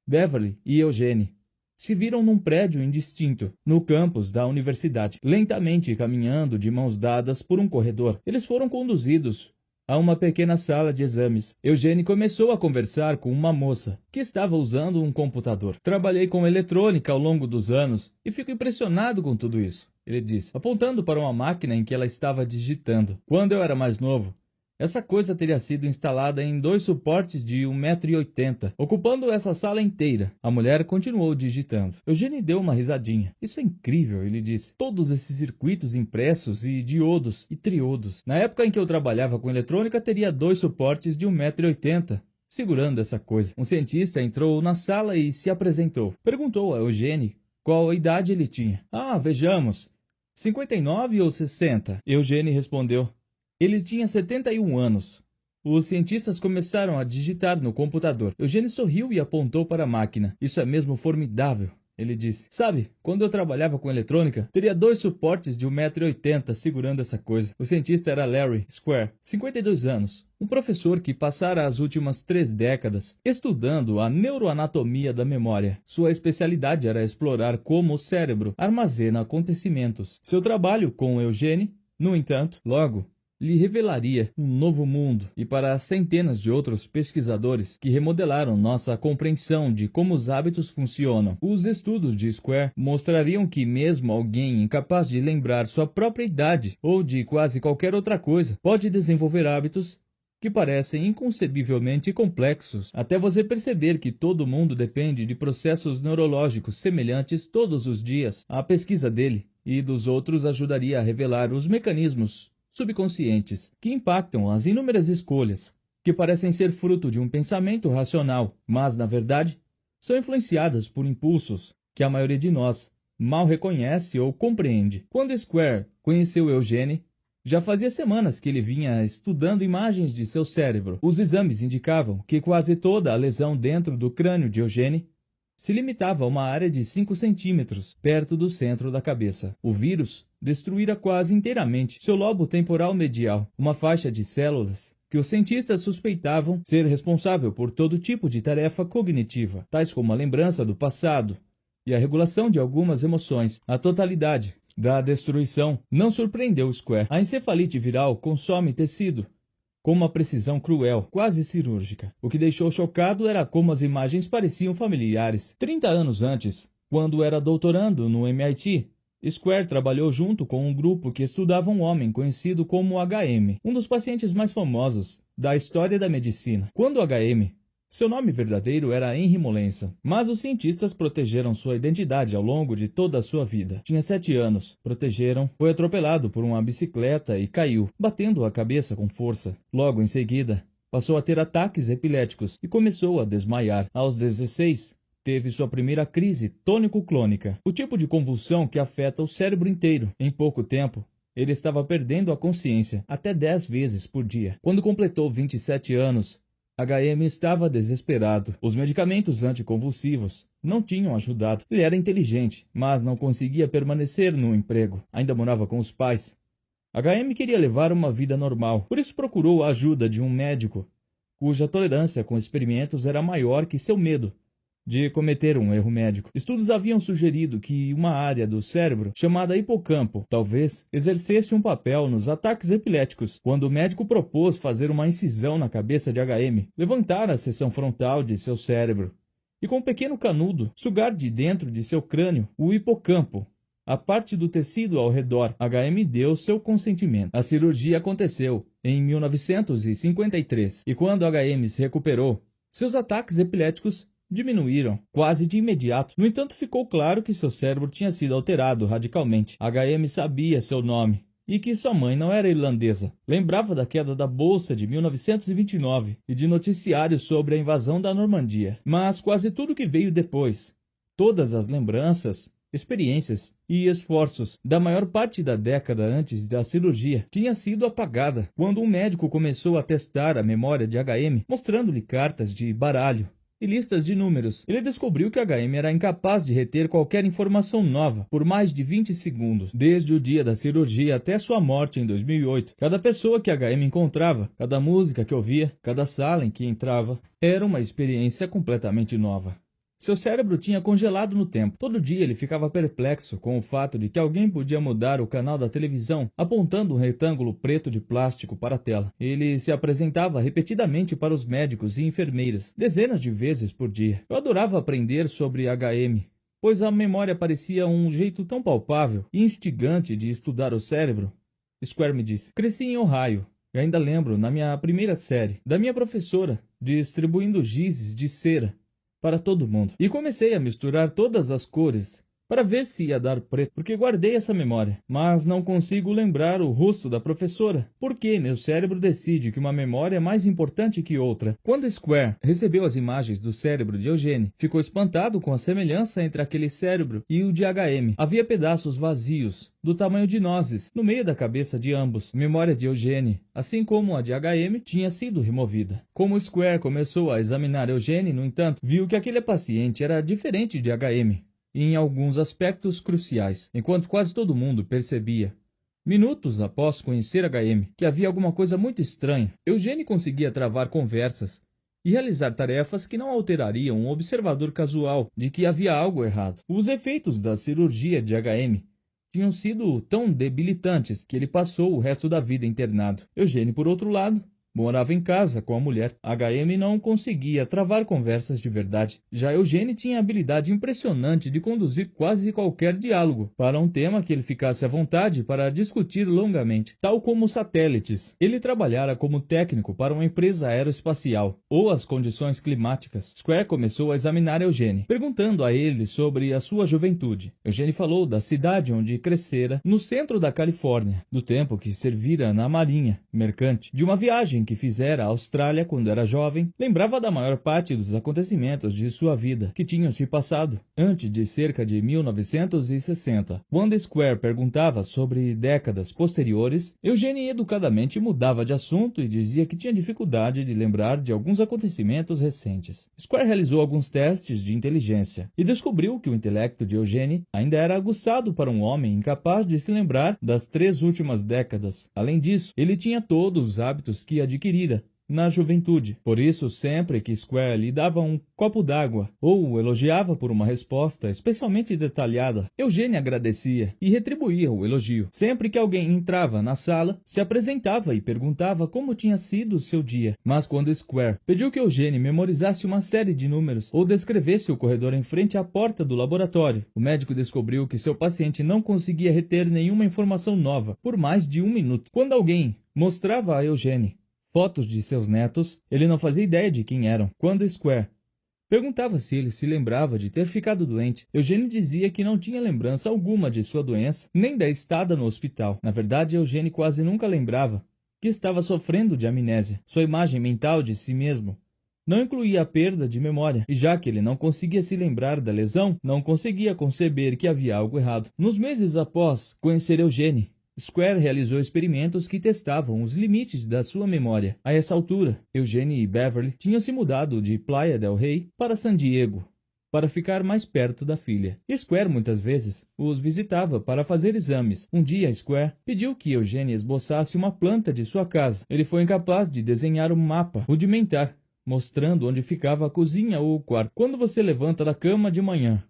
Beverly e Eugênio se viram num prédio indistinto, no campus da universidade, lentamente caminhando de mãos dadas por um corredor. Eles foram conduzidos a uma pequena sala de exames. Eugênio começou a conversar com uma moça que estava usando um computador. Trabalhei com eletrônica ao longo dos anos e fico impressionado com tudo isso, ele disse, apontando para uma máquina em que ela estava digitando. Quando eu era mais novo, essa coisa teria sido instalada em 2 suportes de 1,80 m, ocupando essa sala inteira. A mulher continuou digitando. Eugênio deu uma risadinha. Isso é incrível, ele disse. Todos esses circuitos impressos e diodos e triodos. Na época em que eu trabalhava com eletrônica, teria 2 suportes de 1,80 m. Segurando essa coisa. Um cientista entrou na sala e se apresentou. Perguntou a Eugênio qual a idade ele tinha. Vejamos. 59 ou 60? Eugênio respondeu. Ele tinha 71 anos. Os cientistas começaram a digitar no computador. Eugênio sorriu e apontou para a máquina. Isso é mesmo formidável, ele disse. Sabe, quando eu trabalhava com eletrônica, teria 2 suportes de 1,80 m segurando essa coisa. O cientista era Larry Square, 52 anos. Um professor que passara as últimas 3 décadas estudando a neuroanatomia da memória. Sua especialidade era explorar como o cérebro armazena acontecimentos. Seu trabalho com Eugênio, no entanto, logo lhe revelaria um novo mundo, e para as centenas de outros pesquisadores que remodelaram nossa compreensão de como os hábitos funcionam. Os estudos de Square mostrariam que mesmo alguém incapaz de lembrar sua própria idade ou de quase qualquer outra coisa pode desenvolver hábitos que parecem inconcebivelmente complexos, até você perceber que todo mundo depende de processos neurológicos semelhantes todos os dias. A pesquisa dele e dos outros ajudaria a revelar os mecanismos subconscientes que impactam as inúmeras escolhas, que parecem ser fruto de um pensamento racional, mas, na verdade, são influenciadas por impulsos que a maioria de nós mal reconhece ou compreende. Quando Square conheceu Eugênio, já fazia semanas que ele vinha estudando imagens de seu cérebro. Os exames indicavam que quase toda a lesão dentro do crânio de Eugênio se limitava a uma área de 5 centímetros, perto do centro da cabeça. O vírus destruíra quase inteiramente seu lobo temporal medial, uma faixa de células que os cientistas suspeitavam ser responsável por todo tipo de tarefa cognitiva, tais como a lembrança do passado e a regulação de algumas emoções. A totalidade da destruição não surpreendeu Square. A encefalite viral consome tecido com uma precisão cruel, quase cirúrgica. O que deixou chocado era como as imagens pareciam familiares. 30 anos antes, quando era doutorando no MIT, Square trabalhou junto com um grupo que estudava um homem conhecido como HM, um dos pacientes mais famosos da história da medicina. Quando HM, seu nome verdadeiro era Henry Molensa, mas os cientistas protegeram sua identidade ao longo de toda a sua vida. Tinha 7 anos. Protegeram. Foi atropelado por uma bicicleta e caiu, batendo a cabeça com força. Logo em seguida, passou a ter ataques epiléticos e começou a desmaiar. Aos 16, teve sua primeira crise tônico-clônica, o tipo de convulsão que afeta o cérebro inteiro. Em pouco tempo, ele estava perdendo a consciência até 10 vezes por dia. Quando completou 27 anos, HM estava desesperado. Os medicamentos anticonvulsivos não tinham ajudado. Ele era inteligente, mas não conseguia permanecer no emprego. Ainda morava com os pais. HM queria levar uma vida normal, por isso procurou a ajuda de um médico, cuja tolerância com experimentos era maior que seu medo de cometer um erro médico. Estudos haviam sugerido que uma área do cérebro, chamada hipocampo, talvez exercesse um papel nos ataques epiléticos. Quando o médico propôs fazer uma incisão na cabeça de HM, levantar a seção frontal de seu cérebro e com um pequeno canudo sugar de dentro de seu crânio o hipocampo, a parte do tecido ao redor, HM deu seu consentimento. A cirurgia aconteceu em 1953 e quando HM se recuperou, seus ataques epiléticos diminuíram quase de imediato. No entanto, ficou claro que seu cérebro tinha sido alterado radicalmente. HM sabia seu nome e que sua mãe não era irlandesa. Lembrava da queda da Bolsa de 1929 e de noticiários sobre a invasão da Normandia. Mas quase tudo que veio depois, todas as lembranças, experiências e esforços da maior parte da década antes da cirurgia tinha sido apagada. Quando um médico começou a testar a memória de HM, mostrando-lhe cartas de baralho e listas de números, ele descobriu que HM era incapaz de reter qualquer informação nova por mais de 20 segundos. Desde o dia da cirurgia até sua morte em 2008, cada pessoa que HM encontrava, cada música que ouvia, cada sala em que entrava, era uma experiência completamente nova. Seu cérebro tinha congelado no tempo. Todo dia ele ficava perplexo com o fato de que alguém podia mudar o canal da televisão, apontando um retângulo preto de plástico para a tela. Ele se apresentava repetidamente para os médicos e enfermeiras, dezenas de vezes por dia. Eu adorava aprender sobre HM, pois a memória parecia um jeito tão palpável e instigante de estudar o cérebro. Square me disse. Cresci em Ohio. Eu ainda lembro, na minha primeira série, da minha professora distribuindo gizes de cera para todo mundo. E comecei a misturar todas as cores para ver se ia dar preto, porque guardei essa memória. Mas não consigo lembrar o rosto da professora, porque meu cérebro decide que uma memória é mais importante que outra. Quando Square recebeu as imagens do cérebro de Eugene, ficou espantado com a semelhança entre aquele cérebro e o de HM. Havia pedaços vazios, do tamanho de nozes, no meio da cabeça de ambos. A memória de Eugene, assim como a de HM, tinha sido removida. Como Square começou a examinar Eugene, no entanto, viu que aquele paciente era diferente de HM. Em alguns aspectos cruciais, enquanto quase todo mundo percebia, minutos após conhecer HM, que havia alguma coisa muito estranha. Eugene conseguia travar conversas e realizar tarefas que não alterariam um observador casual de que havia algo errado. Os efeitos da cirurgia de HM tinham sido tão debilitantes que ele passou o resto da vida internado. Eugene, por outro lado, morava em casa com a mulher. HM não conseguia travar conversas de verdade. Já Eugene tinha a habilidade impressionante de conduzir quase qualquer diálogo para um tema que ele ficasse à vontade para discutir longamente, tal como satélites. Ele trabalhara como técnico para uma empresa aeroespacial, ou as condições climáticas. Square começou a examinar Eugene, perguntando a ele sobre a sua juventude. Eugene falou da cidade onde crescera, no centro da Califórnia, do tempo que servira na marinha mercante, de uma viagem que fizera à Austrália quando era jovem. Lembrava da maior parte dos acontecimentos de sua vida que tinham se passado antes de cerca de 1960. Quando Square perguntava sobre décadas posteriores, Eugene educadamente mudava de assunto e dizia que tinha dificuldade de lembrar de alguns acontecimentos recentes. Square realizou alguns testes de inteligência e descobriu que o intelecto de Eugene ainda era aguçado para um homem incapaz de se lembrar das 3 últimas décadas. Além disso, ele tinha todos os hábitos que adquirira na juventude. Por isso, sempre que Square lhe dava um copo d'água ou o elogiava por uma resposta especialmente detalhada, Eugene agradecia e retribuía o elogio. Sempre que alguém entrava na sala, se apresentava e perguntava como tinha sido o seu dia. Mas quando Square pediu que Eugene memorizasse uma série de números ou descrevesse o corredor em frente à porta do laboratório, o médico descobriu que seu paciente não conseguia reter nenhuma informação nova por mais de 1 minuto. Quando alguém mostrava a Eugene fotos de seus netos, ele não fazia ideia de quem eram. Quando Square perguntava se ele se lembrava de ter ficado doente, Eugene dizia que não tinha lembrança alguma de sua doença, nem da estada no hospital. Na verdade, Eugene quase nunca lembrava que estava sofrendo de amnésia. Sua imagem mental de si mesmo não incluía a perda de memória, e já que ele não conseguia se lembrar da lesão, não conseguia conceber que havia algo errado. Nos meses após conhecer Eugene, Square realizou experimentos que testavam os limites da sua memória. A essa altura, Eugene e Beverly tinham se mudado de Playa del Rey para San Diego, para ficar mais perto da filha. Square muitas vezes os visitava para fazer exames. Um dia, Square pediu que Eugene esboçasse uma planta de sua casa. Ele foi incapaz de desenhar um mapa rudimentar, mostrando onde ficava a cozinha ou o quarto. Quando você levanta da cama de manhã,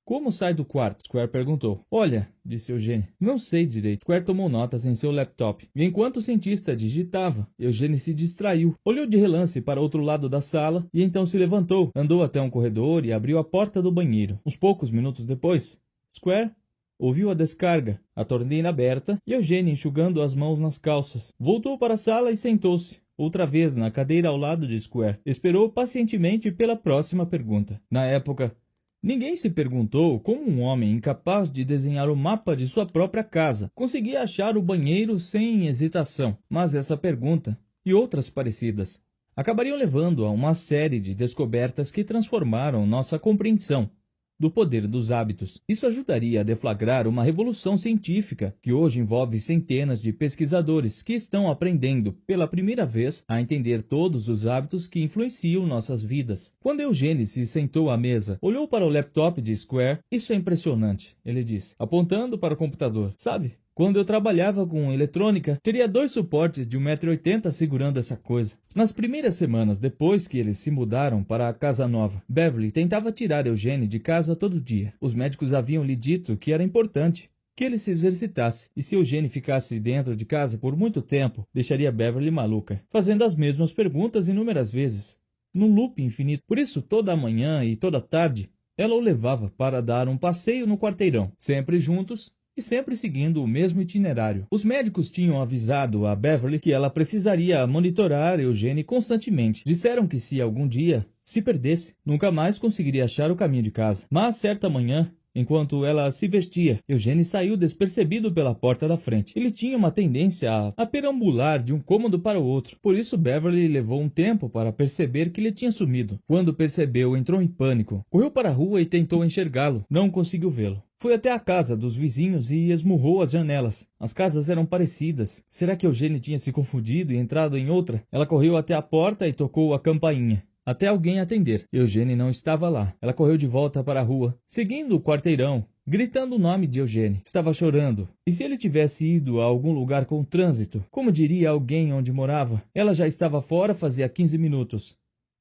como sai do quarto? Square perguntou. Olha, disse Eugene, não sei direito. Square tomou notas em seu laptop. E enquanto o cientista digitava, Eugene se distraiu. Olhou de relance para outro lado da sala e então se levantou, andou até um corredor e abriu a porta do banheiro. Uns poucos minutos depois, Square ouviu a descarga, a torneira aberta e Eugene enxugando as mãos nas calças. Voltou para a sala e sentou-se outra vez na cadeira ao lado de Square. Esperou pacientemente pela próxima pergunta. Na época, ninguém se perguntou como um homem incapaz de desenhar o mapa de sua própria casa conseguia achar o banheiro sem hesitação. Mas essa pergunta, e outras parecidas, acabariam levando a uma série de descobertas que transformaram nossa compreensão do poder dos hábitos. Isso ajudaria a deflagrar uma revolução científica que hoje envolve centenas de pesquisadores que estão aprendendo pela primeira vez a entender todos os hábitos que influenciam nossas vidas. Quando Eugene se sentou à mesa, olhou para o laptop de Square. Isso é impressionante, ele disse, apontando para o computador. Sabe, Quando eu trabalhava com eletrônica, teria 2 suportes de 1,80 m segurando essa coisa. Nas primeiras semanas depois que eles se mudaram para a casa nova, Beverly tentava tirar Eugene de casa todo dia. Os médicos haviam lhe dito que era importante que ele se exercitasse, e se Eugene ficasse dentro de casa por muito tempo, deixaria Beverly maluca, fazendo as mesmas perguntas inúmeras vezes, num loop infinito. Por isso, toda a manhã e toda a tarde, ela o levava para dar um passeio no quarteirão, sempre juntos, e sempre seguindo o mesmo itinerário. Os médicos tinham avisado a Beverly que ela precisaria monitorar Eugene constantemente. Disseram que se algum dia se perdesse, nunca mais conseguiria achar o caminho de casa. Mas certa manhã, enquanto ela se vestia, Eugene saiu despercebido pela porta da frente. Ele tinha uma tendência a perambular de um cômodo para o outro. Por isso Beverly levou um tempo para perceber que ele tinha sumido. Quando percebeu, entrou em pânico. Correu para a rua e tentou enxergá-lo. Não conseguiu vê-lo. Foi até a casa dos vizinhos e esmurrou as janelas. As casas eram parecidas. Será que Eugene tinha se confundido e entrado em outra? Ela correu até a porta e tocou a campainha, até alguém atender. Eugene não estava lá. Ela correu de volta para a rua, seguindo o quarteirão, gritando o nome de Eugene. Estava chorando. E se ele tivesse ido a algum lugar com trânsito? Como diria alguém onde morava? Ela já estava fora fazia 15 minutos,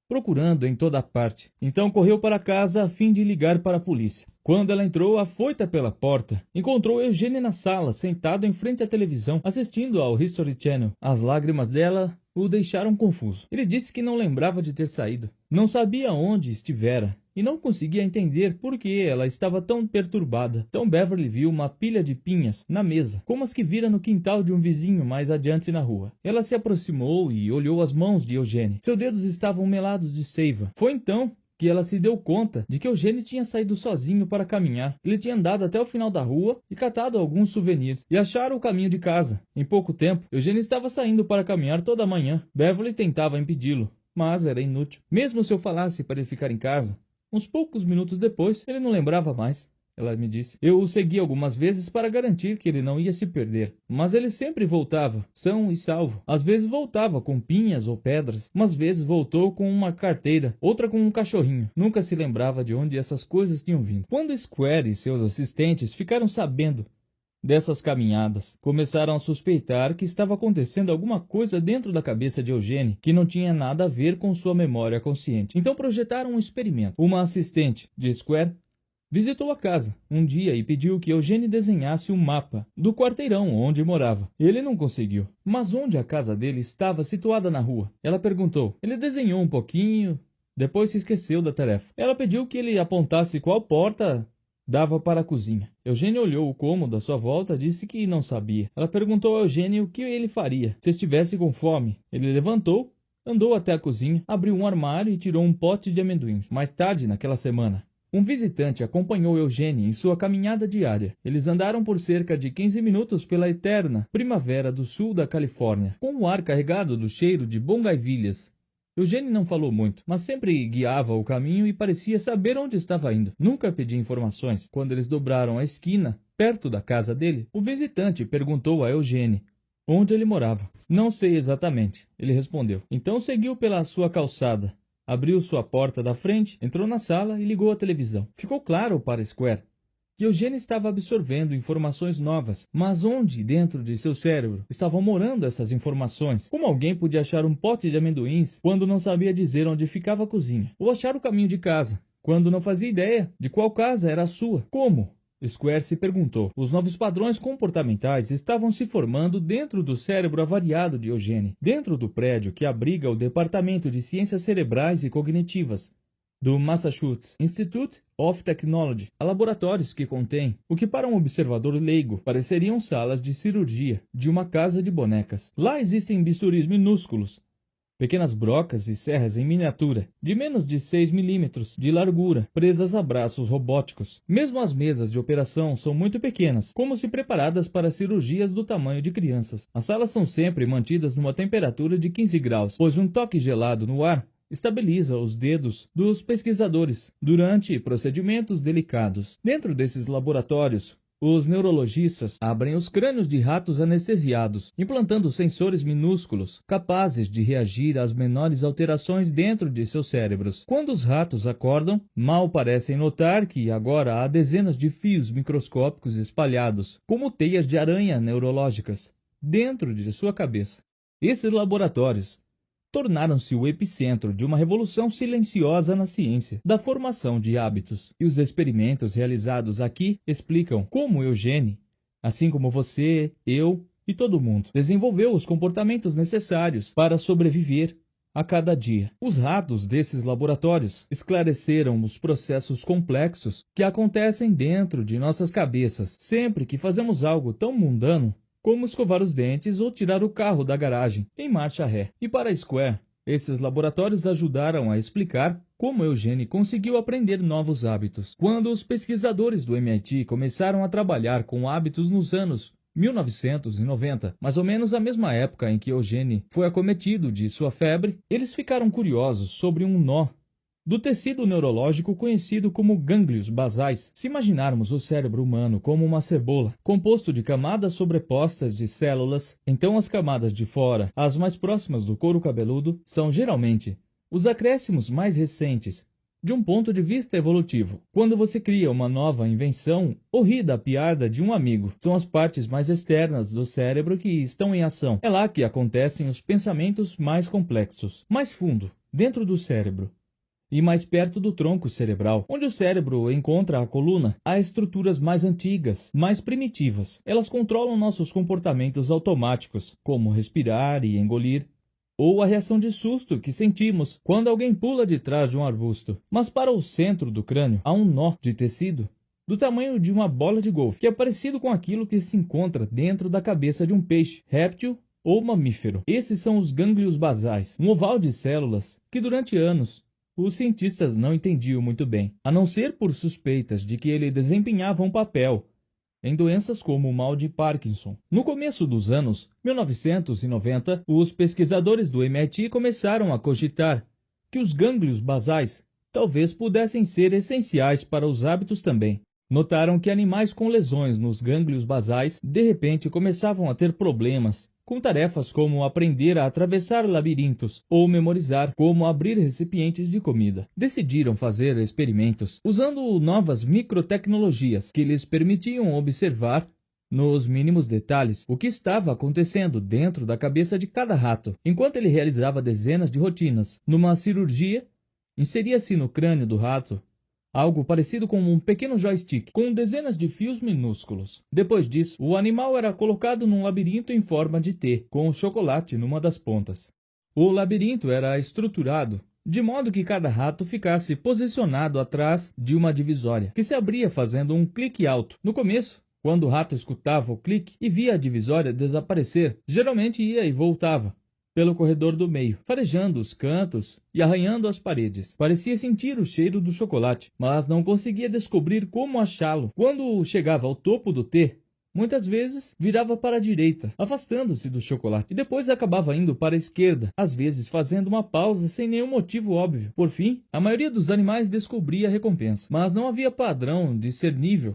procurando em toda parte. Então correu para casa a fim de ligar para a polícia. Quando ela entrou, afoita pela porta, encontrou Eugene na sala, sentado em frente à televisão, assistindo ao History Channel. As lágrimas dela o deixaram confuso. Ele disse que não lembrava de ter saído. Não sabia onde estivera e não conseguia entender por que ela estava tão perturbada. Então Beverly viu uma pilha de pinhas na mesa, como as que vira no quintal de um vizinho mais adiante na rua. Ela se aproximou e olhou as mãos de Eugene. Seus dedos estavam melados de seiva. Foi então que ela se deu conta de que Eugene tinha saído sozinho para caminhar. Ele tinha andado até o final da rua e catado alguns souvenirs, e acharam o caminho de casa. Em pouco tempo, Eugene estava saindo para caminhar toda manhã. Beverly tentava impedi-lo, mas era inútil. Mesmo se eu falasse para ele ficar em casa, uns poucos minutos depois, ele não lembrava mais. Ela me disse. Eu o segui algumas vezes para garantir que ele não ia se perder. Mas ele sempre voltava, são e salvo. Às vezes voltava com pinhas ou pedras. Umas vezes voltou com uma carteira, outra com um cachorrinho. Nunca se lembrava de onde essas coisas tinham vindo. Quando Square e seus assistentes ficaram sabendo dessas caminhadas, começaram a suspeitar que estava acontecendo alguma coisa dentro da cabeça de Eugene que não tinha nada a ver com sua memória consciente. Então projetaram um experimento. Uma assistente de Square visitou a casa um dia e pediu que Eugene desenhasse um mapa do quarteirão onde morava. Ele não conseguiu. Mas onde a casa dele estava situada na rua? Ela perguntou. Ele desenhou um pouquinho, depois se esqueceu da tarefa. Ela pediu que ele apontasse qual porta dava para a cozinha. Eugene olhou o cômodo à sua volta e disse que não sabia. Ela perguntou a Eugene o que ele faria se estivesse com fome. Ele levantou, andou até a cozinha, abriu um armário e tirou um pote de amendoins. Mais tarde naquela semana, um visitante acompanhou Eugene em sua caminhada diária. Eles andaram por cerca de 15 minutos pela eterna primavera do sul da Califórnia, com o ar carregado do cheiro de bongaivilhas. Eugene não falou muito, mas sempre guiava o caminho e parecia saber onde estava indo. Nunca pedia informações. Quando eles dobraram a esquina, perto da casa dele, o visitante perguntou a Eugene onde ele morava. Não sei exatamente, ele respondeu. Então seguiu pela sua calçada. Abriu sua porta da frente, entrou na sala e ligou a televisão. Ficou claro para Square que Eugene estava absorvendo informações novas, mas onde dentro de seu cérebro estavam morando essas informações? Como alguém podia achar um pote de amendoins quando não sabia dizer onde ficava a cozinha? Ou achar o caminho de casa quando não fazia ideia de qual casa era a sua? Como? Square se perguntou. Os novos padrões comportamentais estavam se formando dentro do cérebro avariado de Eugene, dentro do prédio que abriga o Departamento de Ciências Cerebrais e Cognitivas do Massachusetts Institute of Technology. Há laboratórios que contêm o que para um observador leigo pareceriam salas de cirurgia de uma casa de bonecas. Lá existem bisturis minúsculos, pequenas brocas e serras em miniatura, de menos de 6 milímetros de largura, presas a braços robóticos. Mesmo as mesas de operação são muito pequenas, como se preparadas para cirurgias do tamanho de crianças. As salas são sempre mantidas numa temperatura de 15 graus, pois um toque gelado no ar estabiliza os dedos dos pesquisadores durante procedimentos delicados. Dentro desses laboratórios, Os neurologistas abrem os crânios de ratos anestesiados, implantando sensores minúsculos capazes de reagir às menores alterações dentro de seus cérebros. Quando os ratos acordam, mal parecem notar que agora há dezenas de fios microscópicos espalhados, como teias de aranha neurológicas, dentro de sua cabeça. Esses laboratórios tornaram-se o epicentro de uma revolução silenciosa na ciência da formação de hábitos. E os experimentos realizados aqui explicam como Eugene, assim como você, eu e todo mundo, desenvolveu os comportamentos necessários para sobreviver a cada dia. Os ratos desses laboratórios esclareceram os processos complexos que acontecem dentro de nossas cabeças sempre que fazemos algo tão mundano como escovar os dentes ou tirar o carro da garagem em marcha ré. E para a Square, esses laboratórios ajudaram a explicar como Eugene conseguiu aprender novos hábitos. Quando os pesquisadores do MIT começaram a trabalhar com hábitos nos anos 1990, mais ou menos a mesma época em que Eugene foi acometido de sua febre, eles ficaram curiosos sobre um nó do tecido neurológico conhecido como gânglios basais. Se imaginarmos o cérebro humano como uma cebola, composto de camadas sobrepostas de células, então as camadas de fora, as mais próximas do couro cabeludo, são geralmente os acréscimos mais recentes de um ponto de vista evolutivo. Quando você cria uma nova invenção ou ri da piada de um amigo, são as partes mais externas do cérebro que estão em ação. É lá que acontecem os pensamentos mais complexos, mais fundo, dentro do cérebro e mais perto do tronco cerebral, onde o cérebro encontra a coluna, há estruturas mais antigas, mais primitivas. Elas controlam nossos comportamentos automáticos, como respirar e engolir, ou a reação de susto que sentimos quando alguém pula de trás de um arbusto. Mas para o centro do crânio há um nó de tecido do tamanho de uma bola de golfe, que é parecido com aquilo que se encontra dentro da cabeça de um peixe, réptil ou mamífero. Esses são os gânglios basais, um oval de células que durante anos os cientistas não entendiam muito bem, a não ser por suspeitas de que ele desempenhava um papel em doenças como o mal de Parkinson. No começo dos anos 1990, os pesquisadores do MIT começaram a cogitar que os gânglios basais talvez pudessem ser essenciais para os hábitos também. Notaram que animais com lesões nos gânglios basais de repente começavam a ter problemas com tarefas como aprender a atravessar labirintos ou memorizar como abrir recipientes de comida. Decidiram fazer experimentos usando novas microtecnologias que lhes permitiam observar nos mínimos detalhes o que estava acontecendo dentro da cabeça de cada rato. Enquanto ele realizava dezenas de rotinas numa cirurgia, inseria-se no crânio do rato algo parecido com um pequeno joystick, com dezenas de fios minúsculos. Depois disso, o animal era colocado num labirinto em forma de T, com chocolate numa das pontas. O labirinto era estruturado de modo que cada rato ficasse posicionado atrás de uma divisória, que se abria fazendo um clique alto. No começo, quando o rato escutava o clique e via a divisória desaparecer, geralmente ia e voltava pelo corredor do meio, farejando os cantos e arranhando as paredes. Parecia sentir o cheiro do chocolate, mas não conseguia descobrir como achá-lo. Quando chegava ao topo do T, muitas vezes virava para a direita, afastando-se do chocolate, e depois acabava indo para a esquerda, às vezes fazendo uma pausa sem nenhum motivo óbvio. Por fim, a maioria dos animais descobria a recompensa, mas não havia padrão discernível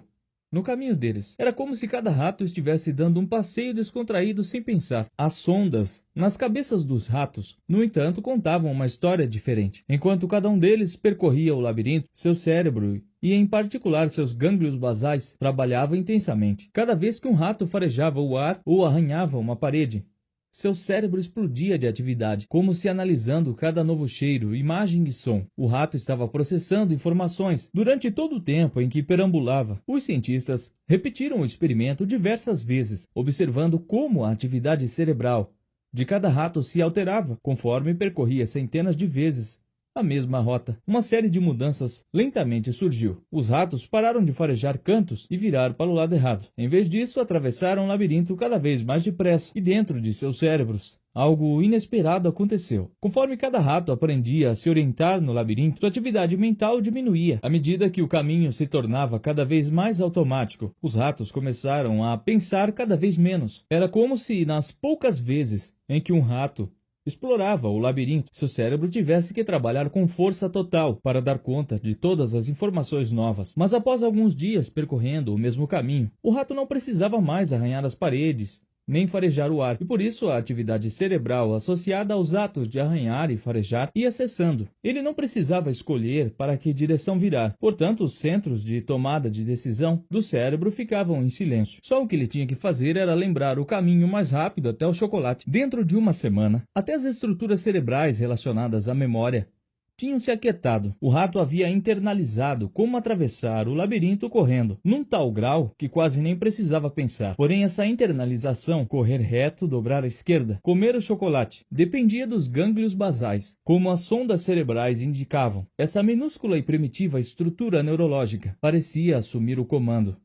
no caminho deles. Era como se cada rato estivesse dando um passeio descontraído sem pensar. As sondas nas cabeças dos ratos, no entanto, contavam uma história diferente. Enquanto cada um deles percorria o labirinto, seu cérebro e, em particular, seus gânglios basais trabalhavam intensamente. Cada vez que um rato farejava o ar ou arranhava uma parede, seu cérebro explodia de atividade, como se analisando cada novo cheiro, imagem e som. O rato estava processando informações durante todo o tempo em que perambulava. Os cientistas repetiram o experimento diversas vezes, observando como a atividade cerebral de cada rato se alterava conforme percorria centenas de vezes a mesma rota. Uma série de mudanças lentamente surgiu. Os ratos pararam de farejar cantos e virar para o lado errado. Em vez disso, atravessaram o labirinto cada vez mais depressa e dentro de seus cérebros algo inesperado aconteceu. Conforme cada rato aprendia a se orientar no labirinto, sua atividade mental diminuía. À medida que o caminho se tornava cada vez mais automático, os ratos começaram a pensar cada vez menos. Era como se, nas poucas vezes em que um rato explorava o labirinto, seu cérebro tivesse que trabalhar com força total para dar conta de todas as informações novas. Mas após alguns dias percorrendo o mesmo caminho, o rato não precisava mais arranhar as paredes, nem farejar o ar, e por isso a atividade cerebral associada aos atos de arranhar e farejar ia cessando. Ele não precisava escolher para que direção virar, portanto os centros de tomada de decisão do cérebro ficavam em silêncio. Só o que ele tinha que fazer era lembrar o caminho mais rápido até o chocolate. Dentro de uma semana, até as estruturas cerebrais relacionadas à memória tinham se aquietado. O rato havia internalizado como atravessar o labirinto correndo, num tal grau que quase nem precisava pensar. Porém, essa internalização, correr reto, dobrar à esquerda, comer o chocolate, dependia dos gânglios basais, como as sondas cerebrais indicavam. Essa minúscula e primitiva estrutura neurológica parecia assumir o comando.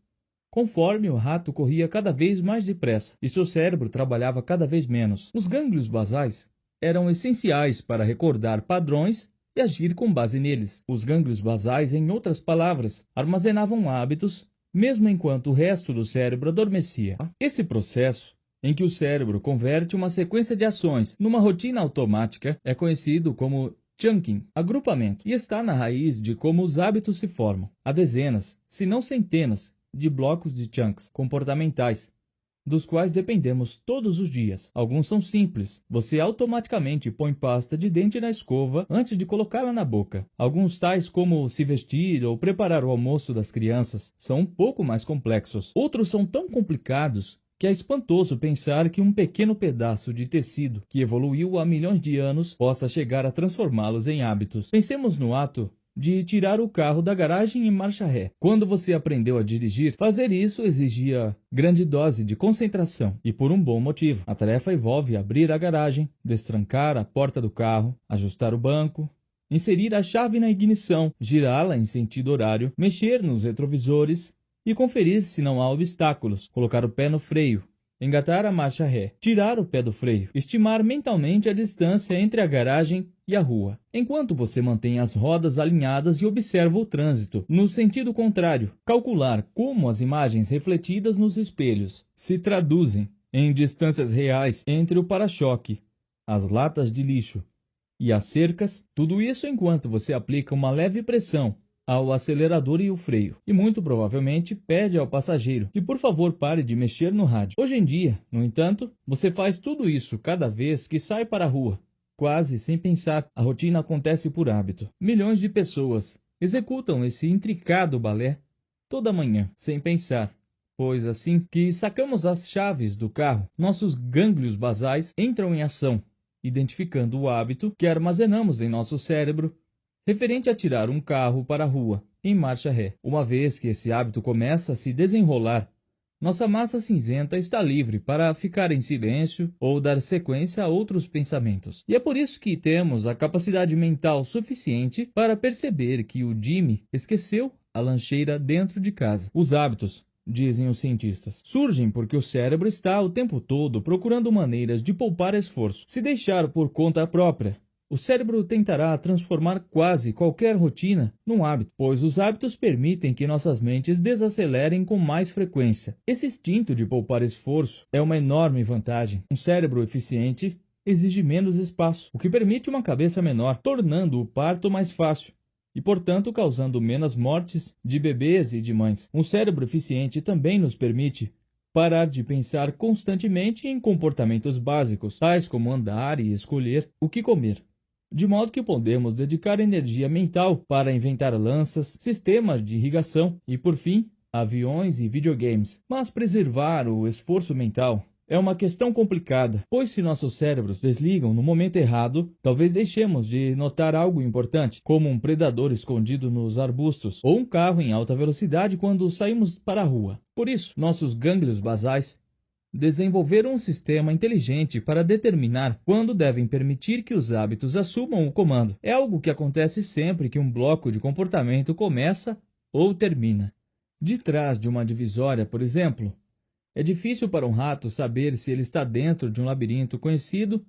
Conforme o rato corria cada vez mais depressa e seu cérebro trabalhava cada vez menos, os gânglios basais eram essenciais para recordar padrões e agir com base neles. Os gânglios basais, em outras palavras, armazenavam hábitos, mesmo enquanto o resto do cérebro adormecia. Esse processo, em que o cérebro converte uma sequência de ações numa rotina automática, é conhecido como chunking, agrupamento, e está na raiz de como os hábitos se formam. Há dezenas, se não centenas, de blocos de chunks comportamentais, dos quais dependemos todos os dias. Alguns são simples. Você automaticamente põe pasta de dente na escova antes de colocá-la na boca. Alguns, tais como se vestir ou preparar o almoço das crianças, são um pouco mais complexos. Outros são tão complicados que é espantoso pensar que um pequeno pedaço de tecido que evoluiu há milhões de anos possa chegar a transformá-los em hábitos. Pensemos no ato de tirar o carro da garagem em marcha ré. Quando você aprendeu a dirigir, fazer isso exigia grande dose de concentração, e por um bom motivo. A tarefa envolve abrir a garagem, destrancar a porta do carro, ajustar o banco, inserir a chave na ignição, girá-la em sentido horário, mexer nos retrovisores e conferir se não há obstáculos, colocar o pé no freio, engatar a marcha ré, tirar o pé do freio, estimar mentalmente a distância entre a garagem e a rua, enquanto você mantém as rodas alinhadas e observa o trânsito. No sentido contrário, calcular como as imagens refletidas nos espelhos se traduzem em distâncias reais entre o para-choque, as latas de lixo e as cercas, tudo isso enquanto você aplica uma leve pressão ao acelerador e o freio, e muito provavelmente pede ao passageiro que por favor pare de mexer no rádio. Hoje em dia, no entanto, você faz tudo isso cada vez que sai para a rua, quase sem pensar. A rotina acontece por hábito. Milhões de pessoas executam esse intricado balé toda manhã, sem pensar, pois assim que sacamos as chaves do carro, nossos gânglios basais entram em ação, identificando o hábito que armazenamos em nosso cérebro referente a tirar um carro para a rua em marcha ré. Uma vez que esse hábito começa a se desenrolar, nossa massa cinzenta está livre para ficar em silêncio ou dar sequência a outros pensamentos. E é por isso que temos a capacidade mental suficiente para perceber que o Jimmy esqueceu a lancheira dentro de casa. Os hábitos, dizem os cientistas, surgem porque o cérebro está o tempo todo procurando maneiras de poupar esforço. Se deixar por conta própria, o cérebro tentará transformar quase qualquer rotina num hábito, pois os hábitos permitem que nossas mentes desacelerem com mais frequência. Esse instinto de poupar esforço é uma enorme vantagem. Um cérebro eficiente exige menos espaço, o que permite uma cabeça menor, tornando o parto mais fácil e, portanto, causando menos mortes de bebês e de mães. Um cérebro eficiente também nos permite parar de pensar constantemente em comportamentos básicos, tais como andar e escolher o que comer, de modo que podemos dedicar energia mental para inventar lanças, sistemas de irrigação e, por fim, aviões e videogames. Mas preservar o esforço mental é uma questão complicada, pois se nossos cérebros desligam no momento errado, talvez deixemos de notar algo importante, como um predador escondido nos arbustos ou um carro em alta velocidade quando saímos para a rua. Por isso, nossos gânglios basais desenvolveram um sistema inteligente para determinar quando devem permitir que os hábitos assumam o comando. É algo que acontece sempre que um bloco de comportamento começa ou termina. De trás de uma divisória, por exemplo, é difícil para um rato saber se ele está dentro de um labirinto conhecido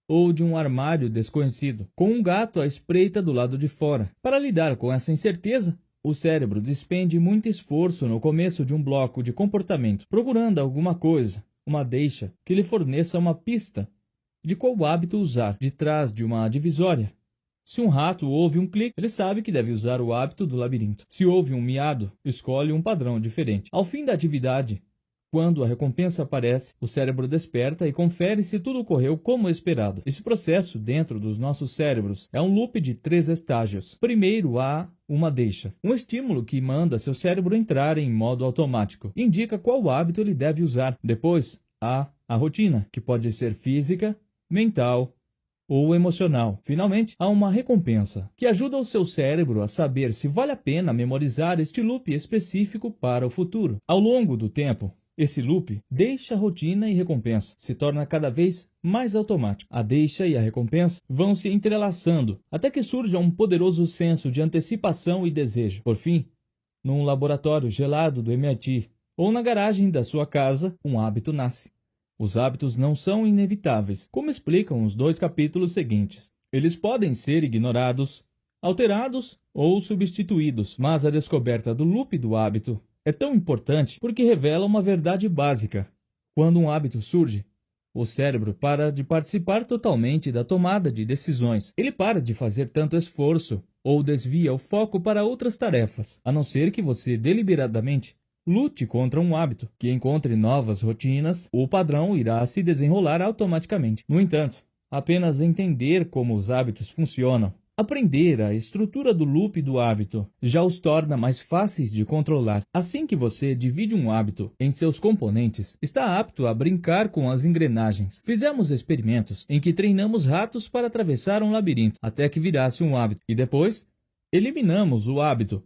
ou de um armário desconhecido, com um gato à espreita do lado de fora. Para lidar com essa incerteza, o cérebro despende muito esforço no começo de um bloco de comportamento, procurando alguma coisa, uma deixa que lhe forneça uma pista de qual hábito usar, de trás de uma divisória. Se um rato ouve um clique, ele sabe que deve usar o hábito do labirinto. Se ouve um miado, escolhe um padrão diferente. Ao fim da atividade, quando a recompensa aparece, o cérebro desperta e confere se tudo ocorreu como esperado. Esse processo, dentro dos nossos cérebros, é um loop de 3 estágios. Primeiro há uma deixa, um estímulo que manda seu cérebro entrar em modo automático. Indica qual hábito ele deve usar. Depois há a rotina, que pode ser física, mental ou emocional. Finalmente, há uma recompensa, que ajuda o seu cérebro a saber se vale a pena memorizar este loop específico para o futuro. Ao longo do tempo, esse loop, deixa, rotina e recompensa, se torna cada vez mais automático. A deixa e a recompensa vão se entrelaçando, até que surja um poderoso senso de antecipação e desejo. Por fim, num laboratório gelado do MIT ou na garagem da sua casa, um hábito nasce. Os hábitos não são inevitáveis, como explicam os 2 capítulos seguintes. Eles podem ser ignorados, alterados ou substituídos, mas a descoberta do loop do hábito é tão importante porque revela uma verdade básica. Quando um hábito surge, o cérebro para de participar totalmente da tomada de decisões. Ele para de fazer tanto esforço ou desvia o foco para outras tarefas, a não ser que você deliberadamente lute contra um hábito, que encontre novas rotinas, o padrão irá se desenrolar automaticamente. No entanto, apenas entender como os hábitos funcionam, aprender a estrutura do loop do hábito, já os torna mais fáceis de controlar. Assim que você divide um hábito em seus componentes, está apto a brincar com as engrenagens. Fizemos experimentos em que treinamos ratos para atravessar um labirinto, até que virasse um hábito, e depois eliminamos o hábito,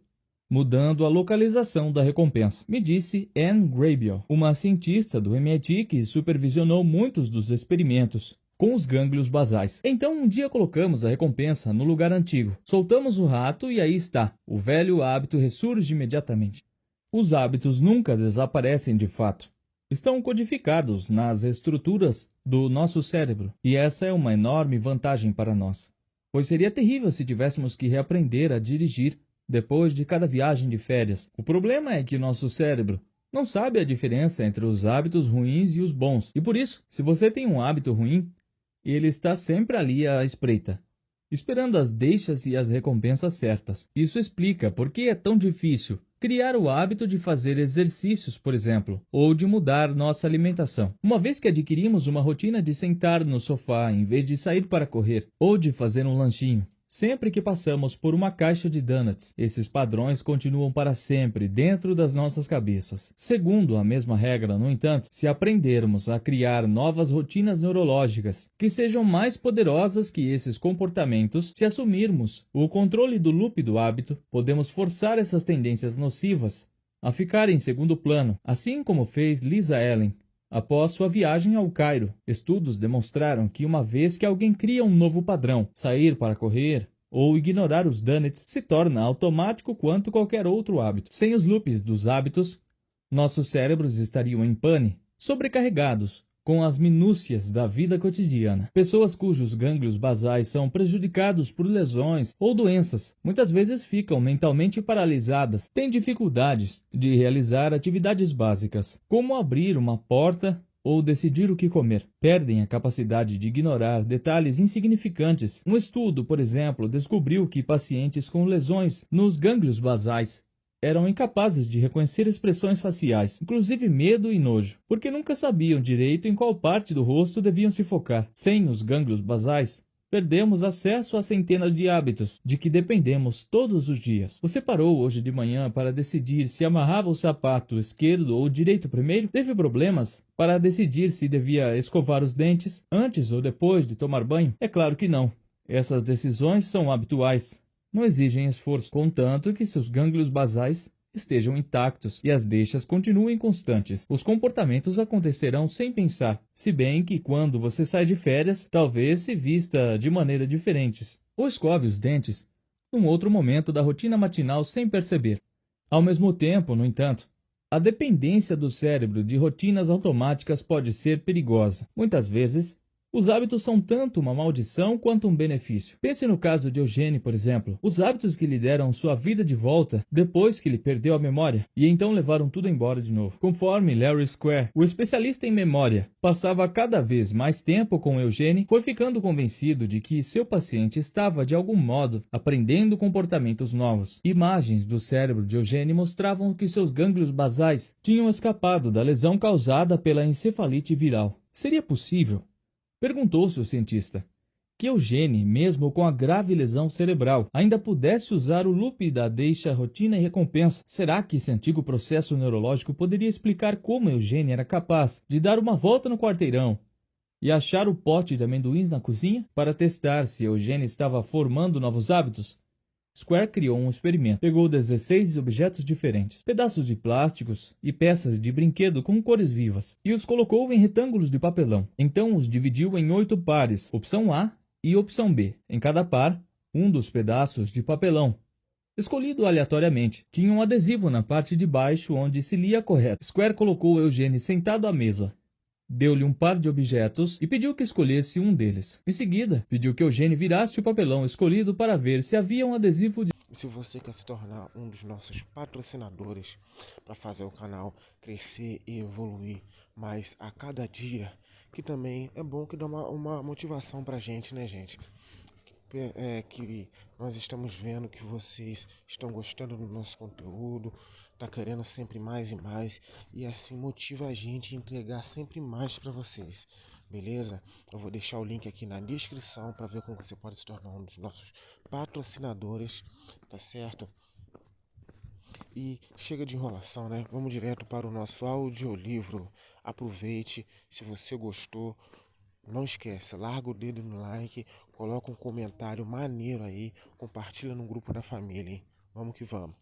mudando a localização da recompensa, me disse Anne Grabio, uma cientista do MIT que supervisionou muitos dos experimentos com os gânglios basais. Então um dia colocamos a recompensa no lugar antigo, soltamos o rato e aí está, o velho hábito ressurge imediatamente. Os hábitos nunca desaparecem de fato. Estão codificados nas estruturas do nosso cérebro, e essa é uma enorme vantagem para nós, pois seria terrível se tivéssemos que reaprender a dirigir depois de cada viagem de férias. O problema é que o nosso cérebro não sabe a diferença entre os hábitos ruins e os bons, e por isso, se você tem um hábito ruim, ele está sempre ali à espreita, esperando as deixas e as recompensas certas. Isso explica por que é tão difícil criar o hábito de fazer exercícios, por exemplo, ou de mudar nossa alimentação. Uma vez que adquirimos uma rotina de sentar no sofá em vez de sair para correr, ou de fazer um lanchinho, sempre que passamos por uma caixa de donuts, esses padrões continuam para sempre dentro das nossas cabeças. Segundo a mesma regra, no entanto, se aprendermos a criar novas rotinas neurológicas que sejam mais poderosas que esses comportamentos, se assumirmos o controle do loop do hábito, podemos forçar essas tendências nocivas a ficar em segundo plano, assim como fez Lisa Allen. Após sua viagem ao Cairo, estudos demonstraram que uma vez que alguém cria um novo padrão, sair para correr ou ignorar os donuts se torna automático quanto qualquer outro hábito. Sem os loops dos hábitos, nossos cérebros estariam em pane, sobrecarregados com as minúcias da vida cotidiana. Pessoas cujos gânglios basais são prejudicados por lesões ou doenças, muitas vezes ficam mentalmente paralisadas, têm dificuldades de realizar atividades básicas, como abrir uma porta ou decidir o que comer. Perdem a capacidade de ignorar detalhes insignificantes. Um estudo, por exemplo, descobriu que pacientes com lesões nos gânglios basais eram incapazes de reconhecer expressões faciais, inclusive medo e nojo, porque nunca sabiam direito em qual parte do rosto deviam se focar. Sem os gânglios basais, perdemos acesso a centenas de hábitos de que dependemos todos os dias. Você parou hoje de manhã para decidir se amarrava o sapato esquerdo ou direito primeiro? Teve problemas para decidir se devia escovar os dentes antes ou depois de tomar banho? É claro que não. Essas decisões são habituais. Não exigem esforço, contanto que seus gânglios basais estejam intactos e as deixas continuem constantes. Os comportamentos acontecerão sem pensar, se bem que quando você sai de férias, talvez se vista de maneira diferentes, ou escove os dentes num outro momento da rotina matinal sem perceber. Ao mesmo tempo, no entanto, a dependência do cérebro de rotinas automáticas pode ser perigosa. Muitas vezes, Os hábitos são tanto uma maldição quanto um benefício. Pense no caso de Eugênio, por exemplo. Os hábitos que lhe deram sua vida de volta depois que ele perdeu a memória, e então levaram tudo embora de novo. Conforme Larry Square, o especialista em memória, passava cada vez mais tempo com Eugênio, foi ficando convencido de que seu paciente estava, de algum modo, aprendendo comportamentos novos. Imagens do cérebro de Eugênio mostravam que seus gânglios basais tinham escapado da lesão causada pela encefalite viral. Seria possível? Perguntou-se o cientista, que Eugênio, mesmo com a grave lesão cerebral, ainda pudesse usar o loop da deixa, rotina e recompensa. Será que esse antigo processo neurológico poderia explicar como Eugênio era capaz de dar uma volta no quarteirão e achar o pote de amendoins na cozinha? Para testar se Eugênio estava formando novos hábitos, Square criou um experimento. Pegou 16 objetos diferentes, pedaços de plásticos e peças de brinquedo com cores vivas, e os colocou em retângulos de papelão. Então os dividiu em 8 pares, opção A e opção B. Em cada par, um dos pedaços de papelão, escolhido aleatoriamente, tinha um adesivo na parte de baixo onde se lia correto. Square colocou Eugênio sentado à mesa. Deu-lhe um par de objetos e pediu que escolhesse um deles. Em seguida, pediu que Eugênio virasse o papelão escolhido para ver se havia um adesivo de... E se você quer se tornar um dos nossos patrocinadores para fazer o canal crescer e evoluir mais a cada dia, que também é bom que dá uma motivação para a gente, né, gente? Que nós estamos vendo que vocês estão gostando do nosso conteúdo, tá querendo sempre mais e mais, e assim motiva a gente a entregar sempre mais para vocês, beleza? Eu vou deixar o link aqui na descrição para ver como você pode se tornar um dos nossos patrocinadores, tá certo? E chega de enrolação, né? Vamos direto para o nosso audiolivro. Aproveite, se você gostou, não esquece, larga o dedo no like, coloca um comentário maneiro aí, compartilha no grupo da família, hein? Vamos que vamos.